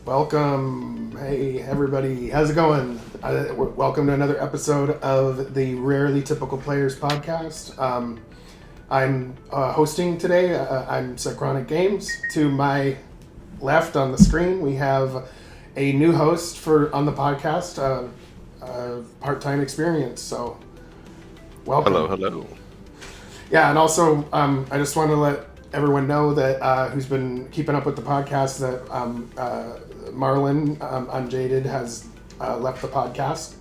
Welcome. Hey, everybody. How's it going? Welcome to another episode of the Rarely Typical Players podcast. I'm hosting today. I'm Synchronic Games. To my left on the screen, we have a new host on the podcast, part-time experience. So, welcome. Hello. Yeah, and also, I just want to let everyone know that who's been keeping up with the podcast that Marlon Unjaded has left the podcast.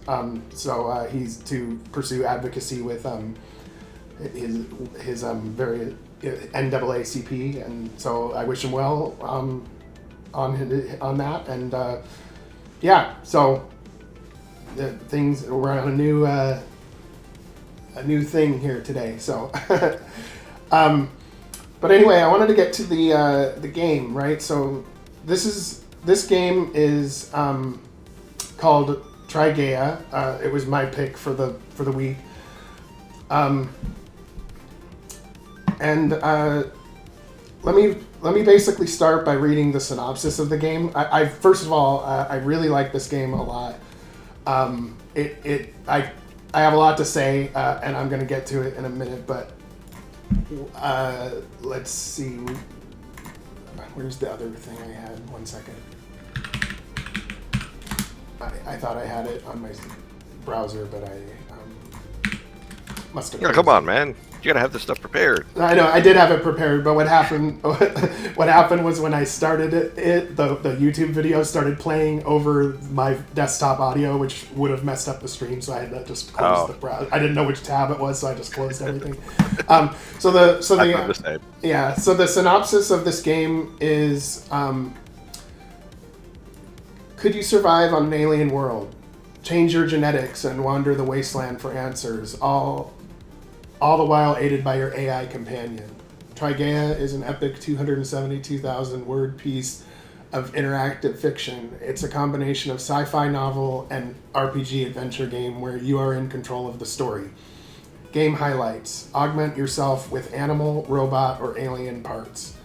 So he's to pursue advocacy with his very NAACP, and so I wish him well on that. And so we're on a new thing here today. So. But anyway, I wanted to get to the game, right? So this game is called Trigaea. It was my pick for the week, and let me basically start by reading the synopsis of the game. I first of all, I really like this game a lot. I have a lot to say, and I'm going to get to it in a minute, but. Let's see. Where's the other thing I had? 1 second. I thought I had it on my browser, but I must have. Yeah, come on, man. You gotta have this stuff prepared. I know I did have it prepared, but what happened? What happened was when I started it, the YouTube video started playing over my desktop audio, which would have messed up the stream. So I had to just close the browser. I didn't know which tab it was, so I just closed everything. So the synopsis of this game is: could you survive on an alien world? Change your genetics and wander the wasteland for answers. All the while aided by your AI companion. Trigaea is an epic 272,000 word piece of interactive fiction. It's a combination of sci-fi novel and RPG adventure game where you are in control of the story. Game highlights: augment yourself with animal, robot, or alien parts.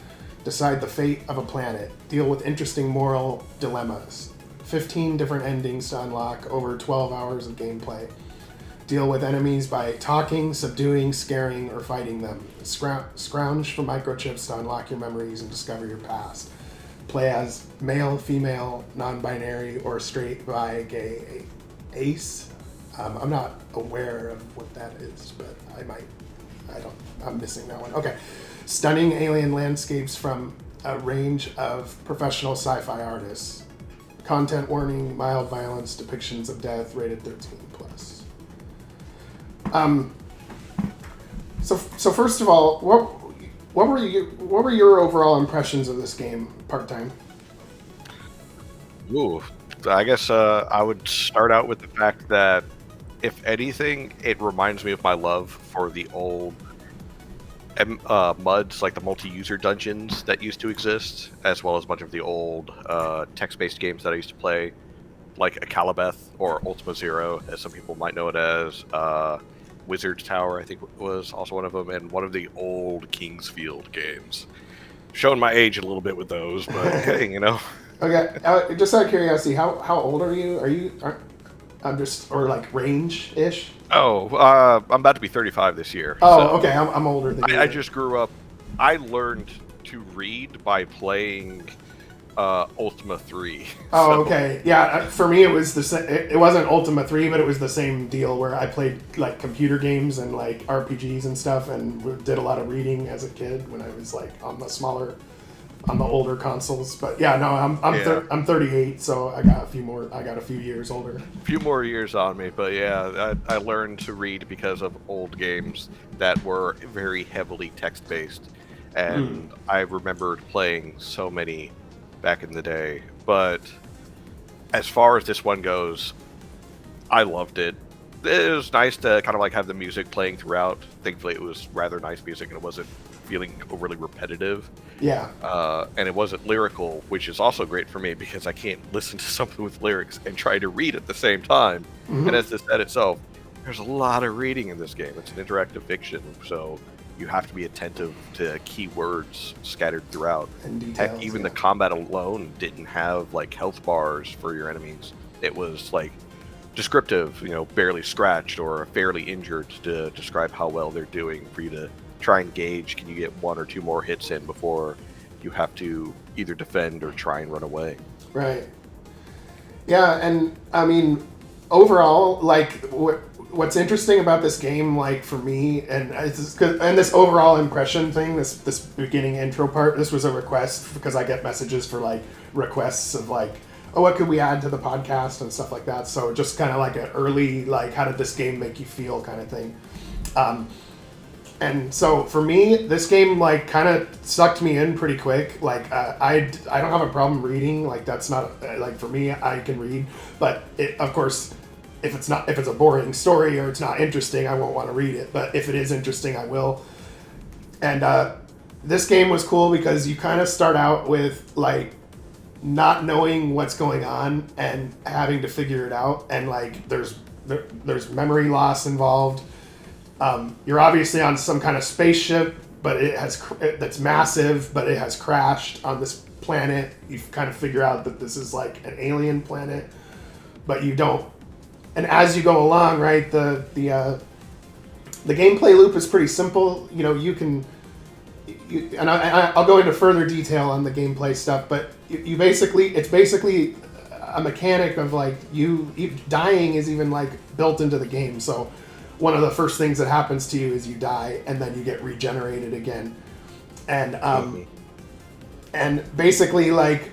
Decide the fate of a planet. Deal with interesting moral dilemmas. 15 different endings to unlock over 12 hours of gameplay. Deal with enemies by talking, subduing, scaring, or fighting them. Scrounge for microchips to unlock your memories and discover your past. Play as male, female, non-binary, or straight, bi, gay, ace. I'm not aware of what that is, but I'm missing that one. Okay. Stunning alien landscapes from a range of professional sci-fi artists. Content warning: mild violence, depictions of death, rated 13+. So first of all, what were your overall impressions of this game, part-time? Ooh, I guess I would start out with the fact that, if anything, it reminds me of my love for the old MUDs, like the multi-user dungeons that used to exist, as well as a bunch of the old text-based games that I used to play, like Akalabeth or Ultima Zero, as some people might know it as. Wizard's Tower, I think, was also one of them, and one of the old Kingsfield games. Showing my age a little bit with those, but hey, you know. Okay, just out of curiosity, how old are you? I'm just, or like range-ish? Oh, I'm about to be 35 this year. Oh, so okay, I'm older than you. I just grew up. I learned to read by playing Ultima 3. Oh, so. Okay. Yeah, for me it was it wasn't Ultima 3, but it was the same deal where I played like computer games and like RPGs and stuff, and did a lot of reading as a kid when I was like on the older consoles. But yeah, no, I'm 38, so I got a few years older. A few more years on me, but yeah, I learned to read because of old games that were very heavily text-based, and I remembered playing so many back in the day. But as far as this one goes, I loved it. It was nice to kind of like have the music playing throughout. Thankfully, it was rather nice music, and it wasn't feeling overly repetitive. Yeah. And it wasn't lyrical, which is also great for me because I can't listen to something with lyrics and try to read at the same time. Mm-hmm. And as this said itself, there's a lot of reading in this game. It's an interactive fiction, so you have to be attentive to keywords scattered throughout. And Heck, details. even Yeah. the combat alone didn't have like health bars for your enemies. It was like descriptive, barely scratched or fairly injured to describe how well they're doing for you to try and gauge, can you get one or two more hits in before you have to either defend or try and run away. Right. Yeah, and I mean, overall, like what's interesting about this game, like for me, and this overall impression thing, this beginning intro part, this was a request because I get messages for like requests of like, oh, what could we add to the podcast and stuff like that. So just kind of like an early like, how did this game make you feel kind of thing. And so for me, this game like kind of sucked me in pretty quick. Like I don't have a problem reading. Like that's not like for me, I can read. But of course, if it's a boring story or it's not interesting, I won't want to read it. But if it is interesting, I will. And this game was cool because you kind of start out with like not knowing what's going on and having to figure it out. And like there's memory loss involved. You're obviously on some kind of spaceship, but that's massive, but it has crashed on this planet. You kind of figure out that this is like an alien planet, but you don't. And as you go along, right, the gameplay loop is pretty simple. And I'll go into further detail on the gameplay stuff, but it's basically a mechanic of like you dying is even like built into the game. So one of the first things that happens to you is you die, and then you get regenerated again. And and basically, like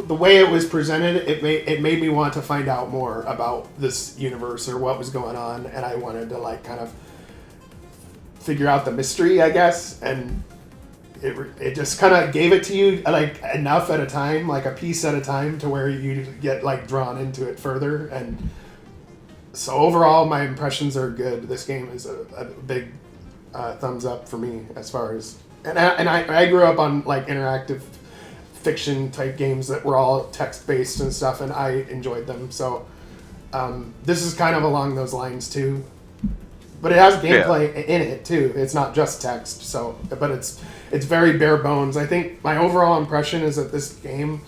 the way it was presented, it made me want to find out more about this universe or what was going on, and I wanted to like kind of figure out the mystery, I guess. And it just kind of gave it to you like enough at a time, like a piece at a time, to where you get like drawn into it further. And so overall, my impressions are good. This game is a big thumbs up for me as far as... And I grew up on like interactive fiction type games that were all text-based and stuff, and I enjoyed them. So this is kind of along those lines too. But it has gameplay in it too. It's not just text. But it's very bare bones. I think my overall impression is that this game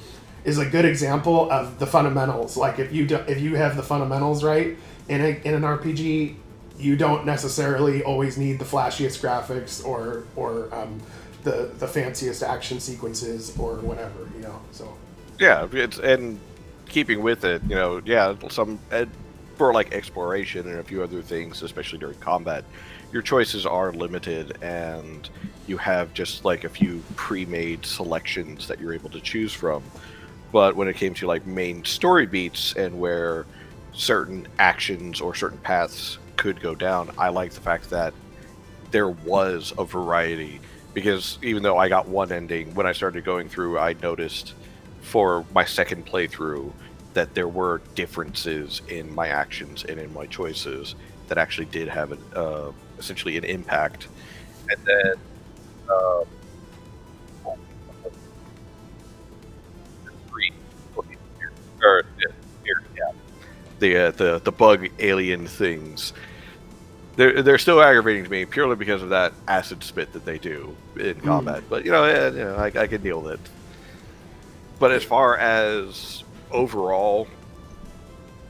is a good example of the fundamentals. Like if you have the fundamentals right in an RPG, you don't necessarily always need the flashiest graphics or the fanciest action sequences or whatever, So yeah, and keeping with it, some for like exploration and a few other things, especially during combat, your choices are limited, and you have just like a few pre-made selections that you're able to choose from. But when it came to like main story beats and where certain actions or certain paths could go down, I like the fact that there was a variety, because even though I got one ending, when I started going through, I noticed for my second playthrough that there were differences in my actions and in my choices that actually did have essentially an impact. And then the bug alien things, they're still aggravating to me purely because of that acid spit that they do in combat. But I can deal with it. But as far as overall,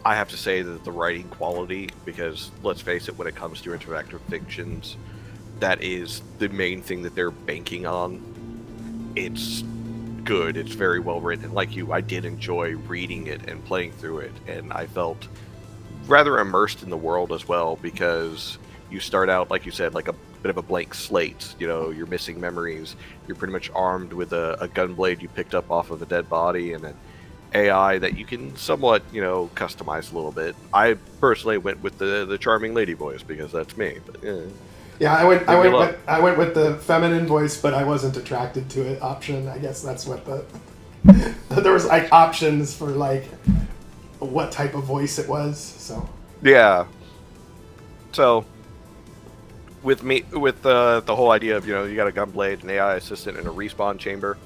I have to say that the writing quality, because let's face it, when it comes to interactive fictions, that is the main thing that they're banking on. It's good. It's very well written. Like you, I did enjoy reading it and playing through it, and I felt rather immersed in the world as well, because you start out, like you said, like a bit of a blank slate. You're missing memories. You're pretty much armed with a gunblade you picked up off of a dead body, and an AI that you can somewhat, customize a little bit. I personally went with the charming lady voice because that's me. But yeah, I went with the feminine voice, but I wasn't attracted to it option. I guess that's what there was like options for like what type of voice it was. So yeah. So with the whole idea of you got a gunblade, an AI assistant, and a respawn chamber,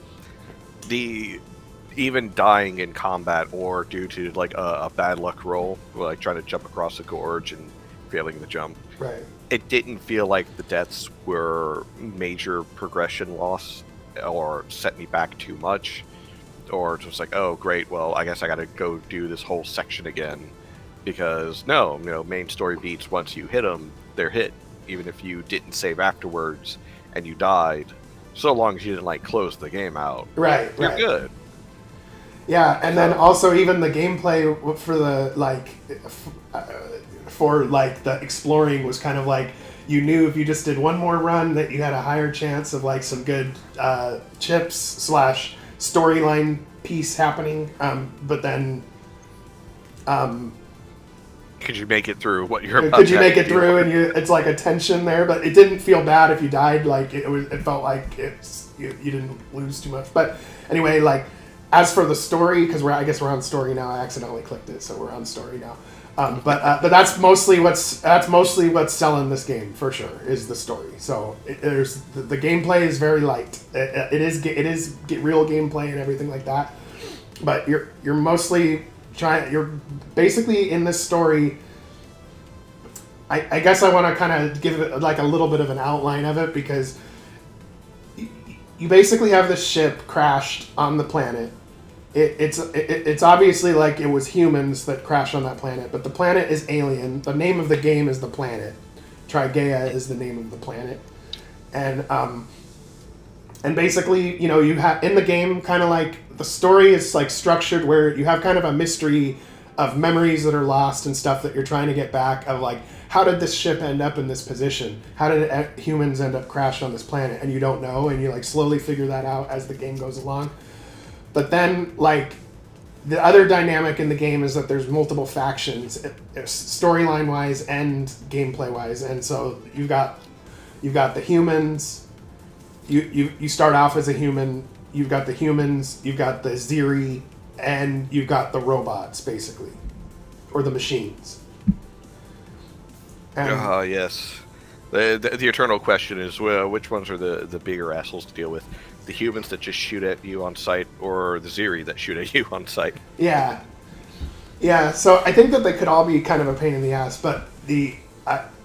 even dying in combat or due to like a bad luck roll, like trying to jump across the gorge and failing the jump, right, it didn't feel like the deaths were major progression loss or set me back too much, or just like, oh great, well I guess I gotta go do this whole section again, because no, main story beats, once you hit them, they're hit, even if you didn't save afterwards and you died, so long as you didn't like close the game out, you're good. Yeah, and then also even the gameplay for the the exploring was kind of like, you knew if you just did one more run that you had a higher chance of like some good chips / storyline piece happening. But then, could you make it through what you're about? Could you make it through, and it's like a tension there, but it didn't feel bad if you died. Like it felt like you didn't lose too much. But anyway, like as for the story, because I guess we're on story now. I accidentally clicked it, so we're on story now. But that's mostly what's selling this game for sure, is the story. So the gameplay is very light. It is real gameplay and everything like that. But you're mostly you're basically in this story. I guess I want to kind of give it like a little bit of an outline of it, because you basically have this ship crashed on the planet. It's obviously like it was humans that crashed on that planet, but the planet is alien. The name of the game is the planet. Trigaea is the name of the planet, and basically, you have in the game kind of like the story is like structured where you have kind of a mystery of memories that are lost and stuff that you're trying to get back, of like, how did this ship end up in this position? How did humans end up crashed on this planet? And you don't know, and you like slowly figure that out as the game goes along. But then, like, the other dynamic in the game is that there's multiple factions, storyline-wise and gameplay-wise. And so you've got the humans. You start off as a human. You've got the humans. You've got the Zeri, and you've got the robots, basically, or the machines. Yes. The eternal question is, well, which ones are the bigger assholes to deal with? The humans that just shoot at you on sight, or the Zeri that shoot at you on sight? Yeah. So I think that they could all be kind of a pain in the ass, but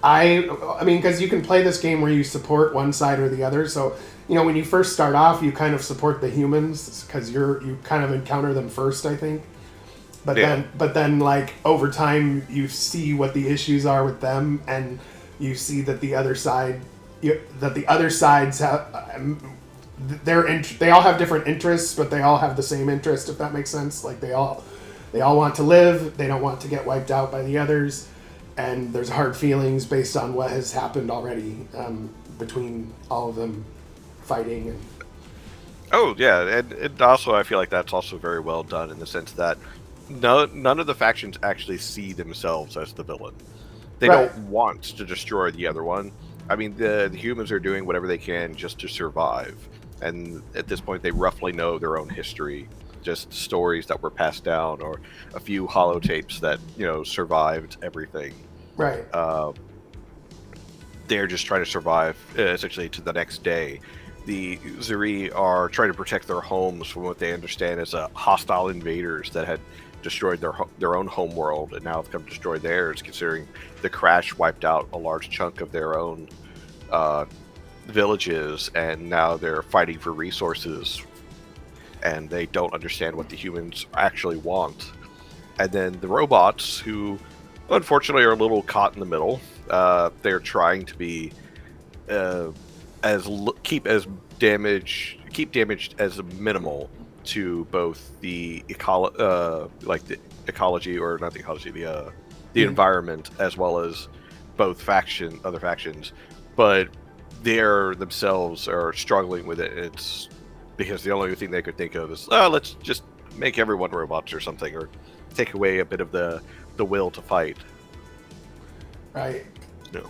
I mean, because you can play this game where you support one side or the other. So when you first start off, you kind of support the humans because you kind of encounter them first, I think. But then like over time, you see what the issues are with them, and you see that the other sides have. They all have different interests, but they all have the same interest, if that makes sense. Like they all want to live. They don't want to get wiped out by the others, and there's hard feelings based on what has happened already between all of them fighting. And oh yeah, and also I feel like that's also very well done in the sense that none of the factions actually see themselves as the villain. They don't want to destroy the other one. I mean, the humans are doing whatever they can just to survive. And at this point, they roughly know their own history, just stories that were passed down, or a few holotapes that, survived everything. Right. They're just trying to survive, essentially, to the next day. The Zeri are trying to protect their homes from what they understand as hostile invaders that had destroyed their own home world, and now have come to destroy theirs, considering the crash wiped out a large chunk of their own villages, and now they're fighting for resources, and they don't understand what the humans actually want. And then the robots, who unfortunately are a little caught in the middle, they're trying to be keep damage as minimal to both the ecology, or not the ecology, the environment, as well as both other factions, but they themselves are struggling with it. It's because the only thing they could think of is, let's just make everyone robots or something, or take away a bit of the will to fight. Right. No.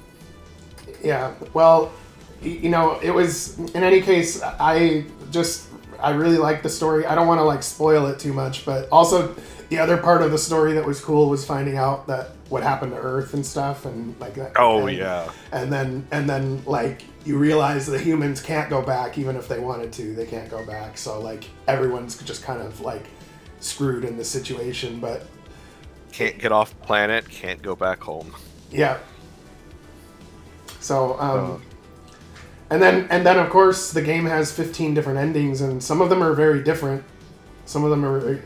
Yeah. Well, it was, in any case, I really liked the story. I don't want to like spoil it too much, but also the other part of the story that was cool was finding out that what happened to Earth and stuff, and like that. Oh, yeah. And then like you realize the humans can't go back, even if they wanted to. They can't go back. So like everyone's just kind of like screwed in the situation, but can't get off planet, can't go back home. Yeah. So, and then of course the game has 15 different endings, and some of them are very different. Some of them are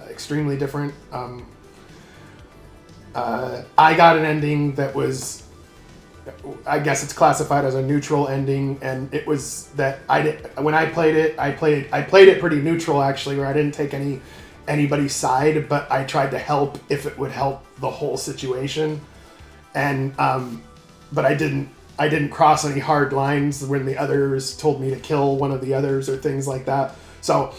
extremely different. I got an ending that was, I guess it's classified as a neutral ending, and it was that when I played it, I played it pretty neutral actually, where I didn't take anybody's side, but I tried to help if it would help the whole situation, and but I didn't cross any hard lines when the others told me to kill one of the others or things like that. So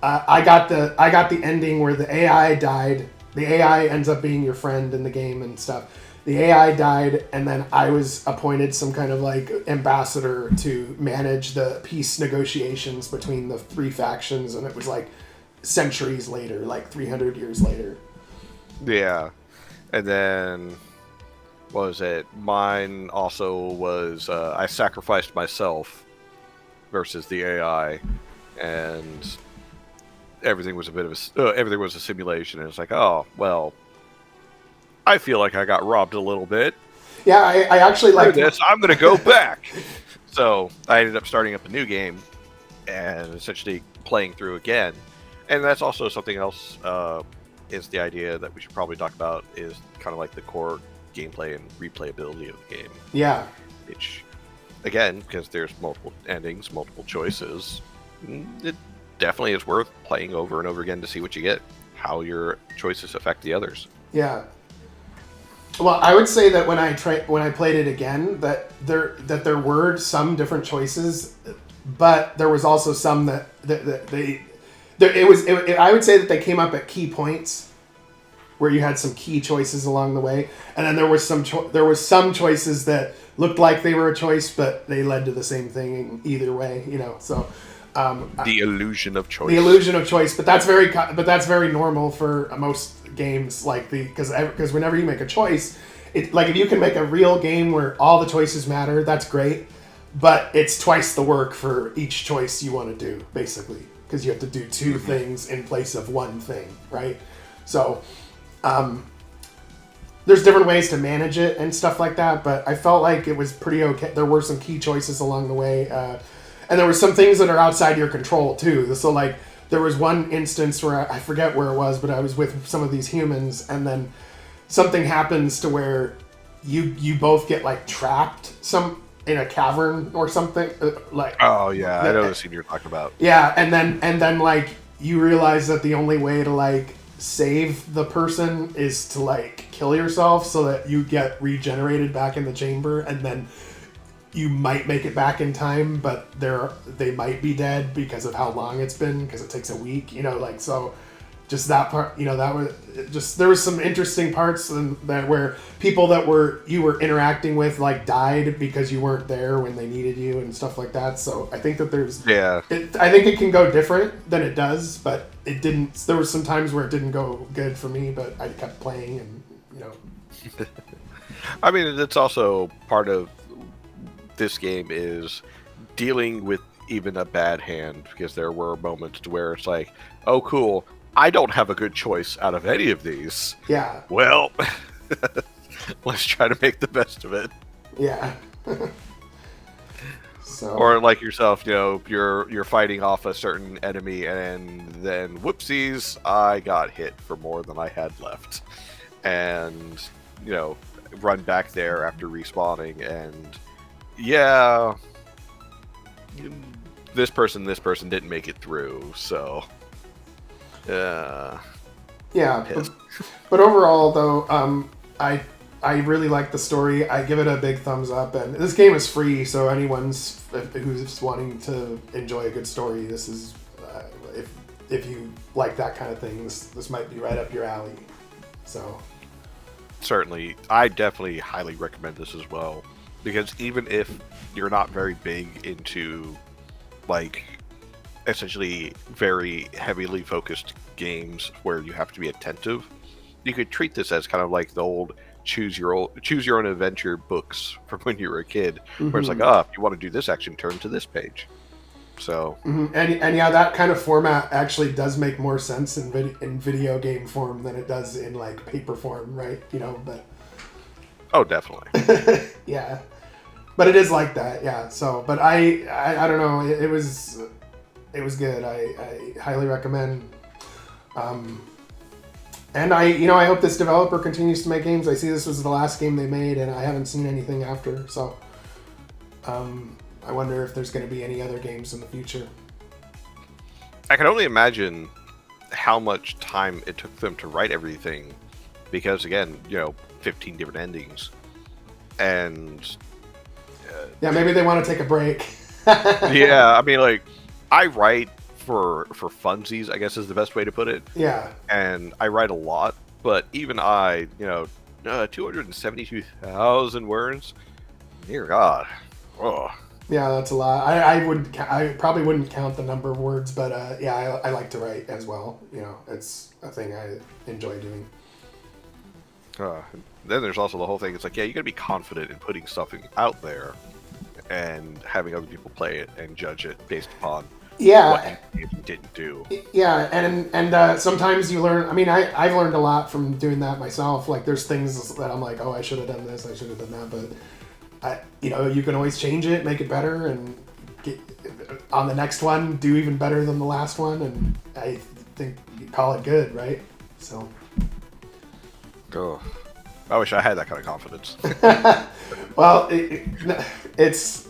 I got the ending where the AI died. The AI ends up being your friend in the game and stuff. The AI died, and then I was appointed some kind of like ambassador to manage the peace negotiations between the three factions, and it was like centuries later, like 300 years later. Yeah. And then, what was it? Mine also was, I sacrificed myself versus the AI, and everything was everything was a simulation, and it's like, oh, well, I feel like I got robbed a little bit. Yeah, I actually like this. I'm going to go back. So I ended up starting up a new game and essentially playing through again. And that's also something else, is the idea that we should probably talk about, is kind of like the core gameplay and replayability of the game. Yeah. Which, again, because there's multiple endings, multiple choices, it definitely is worth playing over and over again to see what you get, how your choices affect the others. Yeah. Well, I would say that when I played it again, that there were some different choices, but there was also some that I would say that they came up at key points where you had some key choices along the way, and then there was some choices that looked like they were a choice, but they led to the same thing either way. So. The illusion of choice. The illusion of choice, but that's very normal for most games, like because whenever you make a choice, like if you can make a real game where all the choices matter, that's great, but it's twice the work for each choice you want to do, basically, because you have to do two things in place of one thing, right? So, there's different ways to manage it and stuff like that, but I felt like it was pretty okay. There were some key choices along the way. And there were some things that are outside your control, too. So, like, there was one instance where I forget where it was, but I was with some of these humans, and then something happens to where you both get, like, trapped in a cavern or something. Like, oh, yeah, I know the scene you're talking about. Yeah, and then, like, you realize that the only way to, like, save the person is to, like, kill yourself so that you get regenerated back in the chamber, and then you might make it back in time, but they might be dead because of how long it's been, because it takes a week, so just that part, that was just, there was some interesting parts that where people that you were interacting with, like, died because you weren't there when they needed you and stuff like that. So I think that I think it can go different than it does, but it didn't, there was some times where it didn't go good for me, but I kept playing and, I mean, it's also part of this game is dealing with even a bad hand, because there were moments to where it's like, oh cool, I don't have a good choice out of any of these. Yeah. Well, let's try to make the best of it. Yeah. So. Or like yourself, you're fighting off a certain enemy, and then whoopsies, I got hit for more than I had left, and run back there after respawning, and yeah, this person didn't make it through, so yeah. But overall, though, I really like the story. I give it a big thumbs up, and this game is free, so anyone who's wanting to enjoy a good story, this is if you like that kind of thing, this might be right up your alley. So certainly, I definitely highly recommend this as well. Because even if you're not very big into, like, essentially very heavily focused games where you have to be attentive, you could treat this as kind of like the old choose your own adventure books from when you were a kid, where it's like, if you want to do this action, turn to this page. So and yeah, that kind of format actually does make more sense in video game form than it does in, like, paper form, right? But oh, definitely. Yeah. but it is like that, yeah. So, but I don't know. It was good. I highly recommend. And I hope this developer continues to make games. I see this was the last game they made, and I haven't seen anything after. So, I wonder if there's going to be any other games in the future. I can only imagine how much time it took them to write everything, because again, 15 different endings, and yeah, maybe they want to take a break. yeah, I mean, like, I write for funsies, I guess is the best way to put it. Yeah. And I write a lot, but even I, 272,000 words. Dear God. Oh. Yeah, that's a lot. I probably wouldn't count the number of words, but yeah, I like to write as well. It's a thing I enjoy doing. Then there's also the whole thing. It's like, yeah, you gotta be confident in putting stuff out there and having other people play it and judge it based upon what you didn't do. Yeah, and sometimes you learn. I mean, I've learned a lot from doing that myself. Like, there's things that I'm like, oh, I should have done this, I should have done that, but you can always change it, make it better, and get on the next one, do even better than the last one, and I think you call it good, right? So. Oh, I wish I had that kind of confidence. Well, it's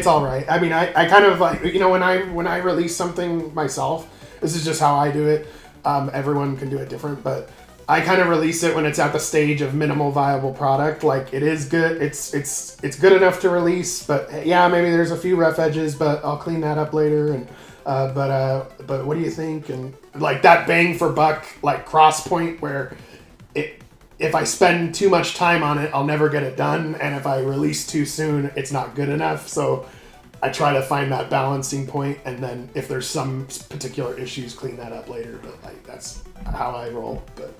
all right. I mean, I kind of like, when I release something myself, this is just how I do it. Everyone can do it different, but I kind of release it when it's at the stage of minimal viable product. Like, it is good. It's good enough to release, but yeah, maybe there's a few rough edges, but I'll clean that up later. And but what do you think? And like that bang for buck, like cross point where if I spend too much time on it, I'll never get it done. And if I release too soon, it's not good enough. So I try to find that balancing point, and then if there's some particular issues, clean that up later. But like, that's how I roll. But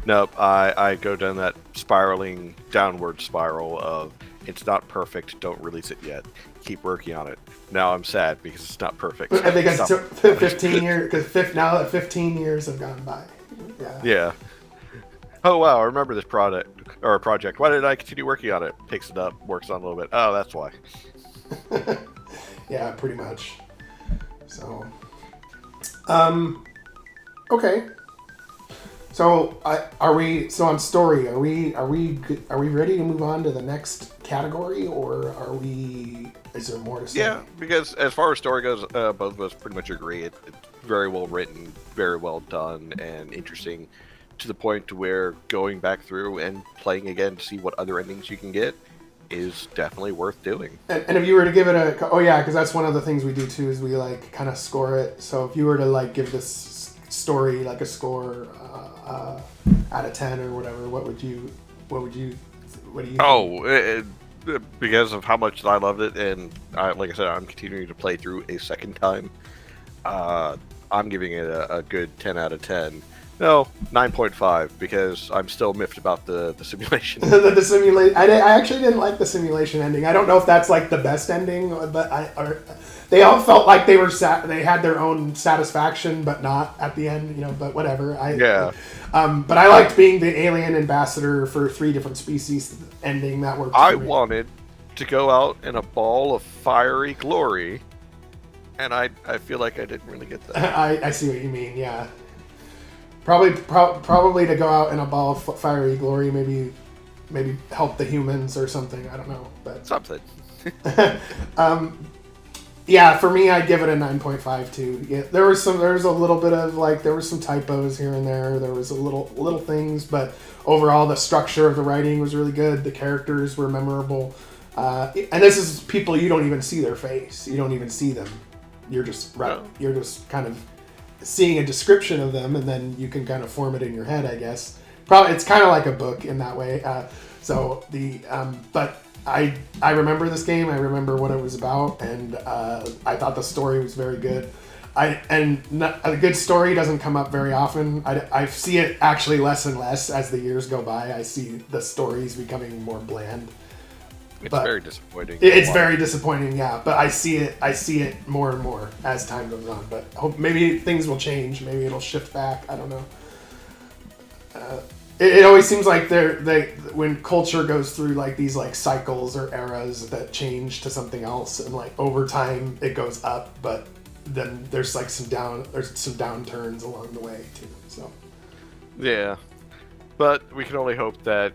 nope, I go down that spiraling downward spiral of it's not perfect, don't release it yet. Keep working on it. Now I'm sad because it's not perfect. I think it's 15 years, because now that 15 years have gone by. Yeah. Oh wow, I remember this project. Why did I continue working on it? Picks it up, works on it a little bit. Oh, that's why. Yeah, pretty much. So, okay. So, on story? Are we ready to move on to the next category, or is there more to say? Yeah, because as far as story goes, both of us pretty much agree. It's very well written, very well done, and interesting, to the point to where going back through and playing again to see what other endings you can get is definitely worth doing. And if you were to give it because that's one of the things we do too, is we like kind of score it. So if you were to like give this story like a score out of 10 or whatever, what do you think? Because of how much I loved it, and like I said, I'm continuing to play through a second time. I'm giving it a good 10 out of 10. No, 9.5, because I'm still miffed about the simulation. the simulation. I actually didn't like the simulation ending. I don't know if that's like the best ending, but they all felt like they were they had their own satisfaction, but not at the end. But whatever. But I liked being the alien ambassador for 3 different species ending. That worked. I wanted to go out in a ball of fiery glory, and I feel like I didn't really get that. I see what you mean. Yeah. Probably to go out in a ball of fiery glory, maybe help the humans or something. I don't know, but something. Yeah, for me, I'd give it a 9.5 too. Yeah, there was a little bit of there were some typos here and there. There was a little things, but overall, the structure of the writing was really good. The characters were memorable, and this is people you don't even see their face. You don't even see them. You're just You're just kind of seeing a description of them, and then you can kind of form it in your head, I guess. Probably it's kind of like a book in that way. But I remember this game. I remember what it was about, and I thought the story was very good. A good story doesn't come up very often. I see it actually less and less as the years go by. I see the stories becoming more bland. It's very disappointing. It's very disappointing, yeah. But I see it more and more as time goes on. But maybe things will change. Maybe it'll shift back. I don't know. it always seems like when culture goes through like these like cycles or eras that change to something else, and like over time it goes up, but then there's like some downturns along the way too. So Yeah, but we can only hope that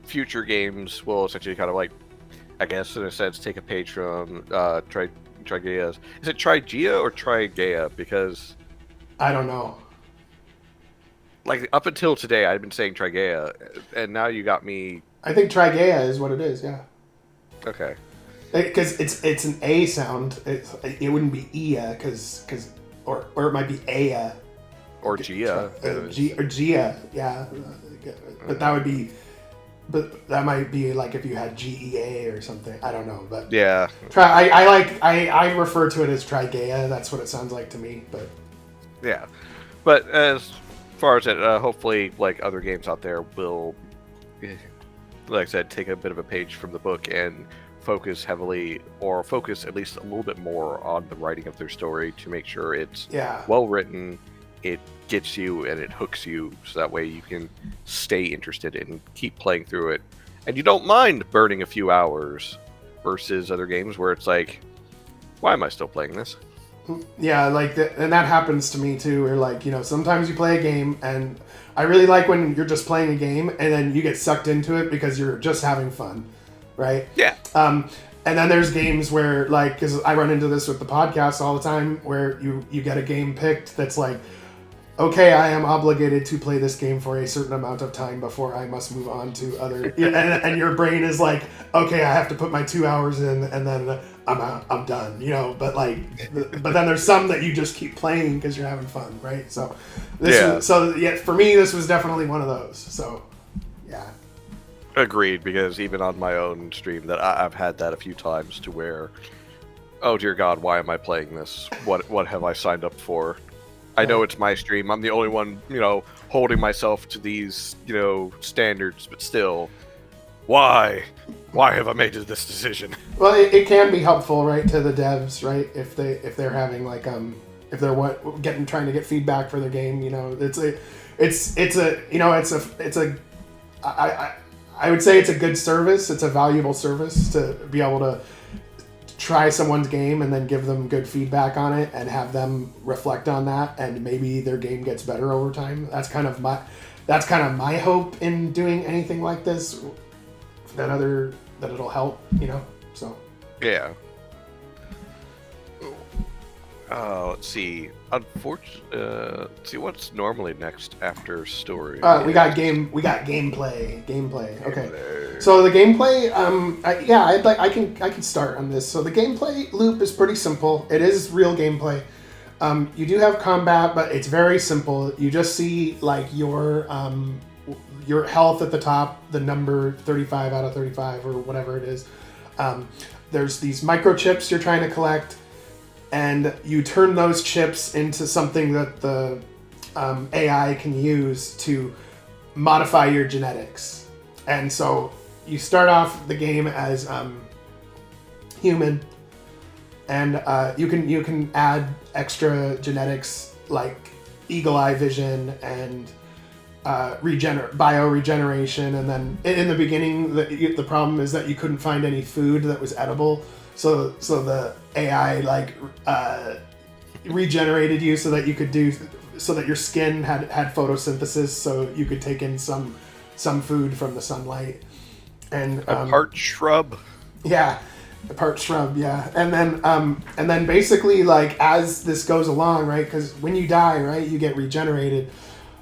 future games will essentially kind of like, I guess in a sense, take a page from Trigaea's. Is it Trigaea or Trigaea? Because I don't know. like up until today, I've been saying Trigaea, and now you got me. I think Trigaea is what it is. Yeah. Okay. Because it's an A sound. It wouldn't be Ia or it might be Aya. Or Gia. Gia, yeah. But that would be. But that might be like if you had GEA or something. I don't know, but yeah. I refer to it as Trigaea. That's what it sounds like to me. But yeah, but as far as it, hopefully, like other games out there will, like I said, take a bit of a page from the book and focus heavily, or focus at least a little bit more on the writing of their story to make sure it's well written. It gets you and it hooks you, so that way you can stay interested and keep playing through it, and you don't mind burning a few hours versus other games where it's like, why am I still playing this? Yeah, and that happens to me too, where like, sometimes you play a game, and I really like when you're just playing a game and then you get sucked into it because you're just having fun, right? Yeah. And then there's games where, like, because I run into this with the podcast all the time, where you get a game picked that's like, okay, I am obligated to play this game for a certain amount of time before I must move on to other... and your brain is like, okay, I have to put my 2 hours in, and then I'm done, But but then there's some that you just keep playing because you're having fun, right? So for me, this was definitely one of those. So, yeah. Agreed, because even on my own stream, that I've had that a few times to where, oh dear God, why am I playing this? What have I signed up for? I know it's my stream. I'm the only one, holding myself to these, standards, but still, why? Why have I made this decision? Well, it can be helpful, right, to the devs, right? If they're having like if they're trying to get feedback for their game, I would say it's a good service. It's a valuable service to be able to try someone's game and then give them good feedback on it and have them reflect on that, and maybe their game gets better over time. That's kind of my hope in doing anything like this, that it'll help, so yeah. Let's see. Unfortunately, see what's normally next after story. We got gameplay. Okay. So the gameplay, I can start on this. So the gameplay loop is pretty simple. It is real gameplay. You do have combat, but it's very simple. You just see like your health at the top, the number 35 out of 35 or whatever it is. There's these microchips you're trying to collect, and you turn those chips into something that the AI can use to modify your genetics. And so you start off the game as human, and you can add extra genetics like eagle eye vision and bioregeneration. And then in the beginning, the problem is that you couldn't find any food that was edible. So the AI regenerated you so that you could so that your skin had photosynthesis, so you could take in some food from the sunlight. And a part shrub. Yeah, a part shrub. Yeah, and then basically, like, as this goes along, right? Because when you die, right, you get regenerated,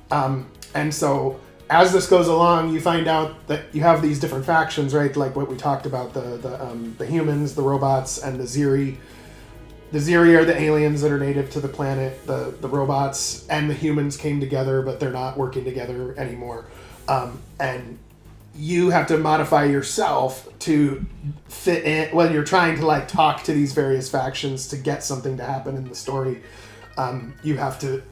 and so as this goes along, you find out that you have these different factions, right? Like what we talked about, the humans, the robots, and the Ziri. The Ziri are the aliens that are native to the planet. The robots and the humans came together, but they're not working together anymore. And you have to modify yourself to fit in. When you're trying to like talk to these various factions to get something to happen in the story, you have to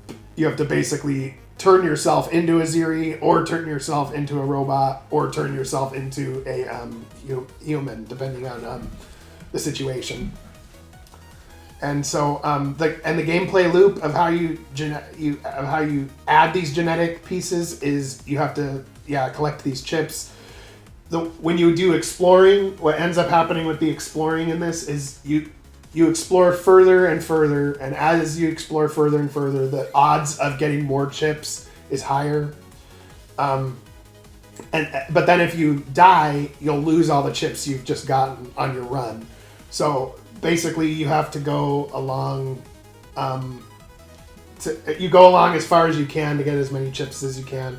basically turn yourself into a Ziri, or turn yourself into a robot, or turn yourself into a human, depending on the situation. And so the gameplay loop of how you add these genetic pieces is you have to collect these chips. When you do exploring, what ends up happening with the exploring in this is you explore further and further, and as you explore further and further, the odds of getting more chips is higher. But then if you die, you'll lose all the chips you've just gotten on your run. So basically, you have to go along. You go along as far as you can to get as many chips as you can,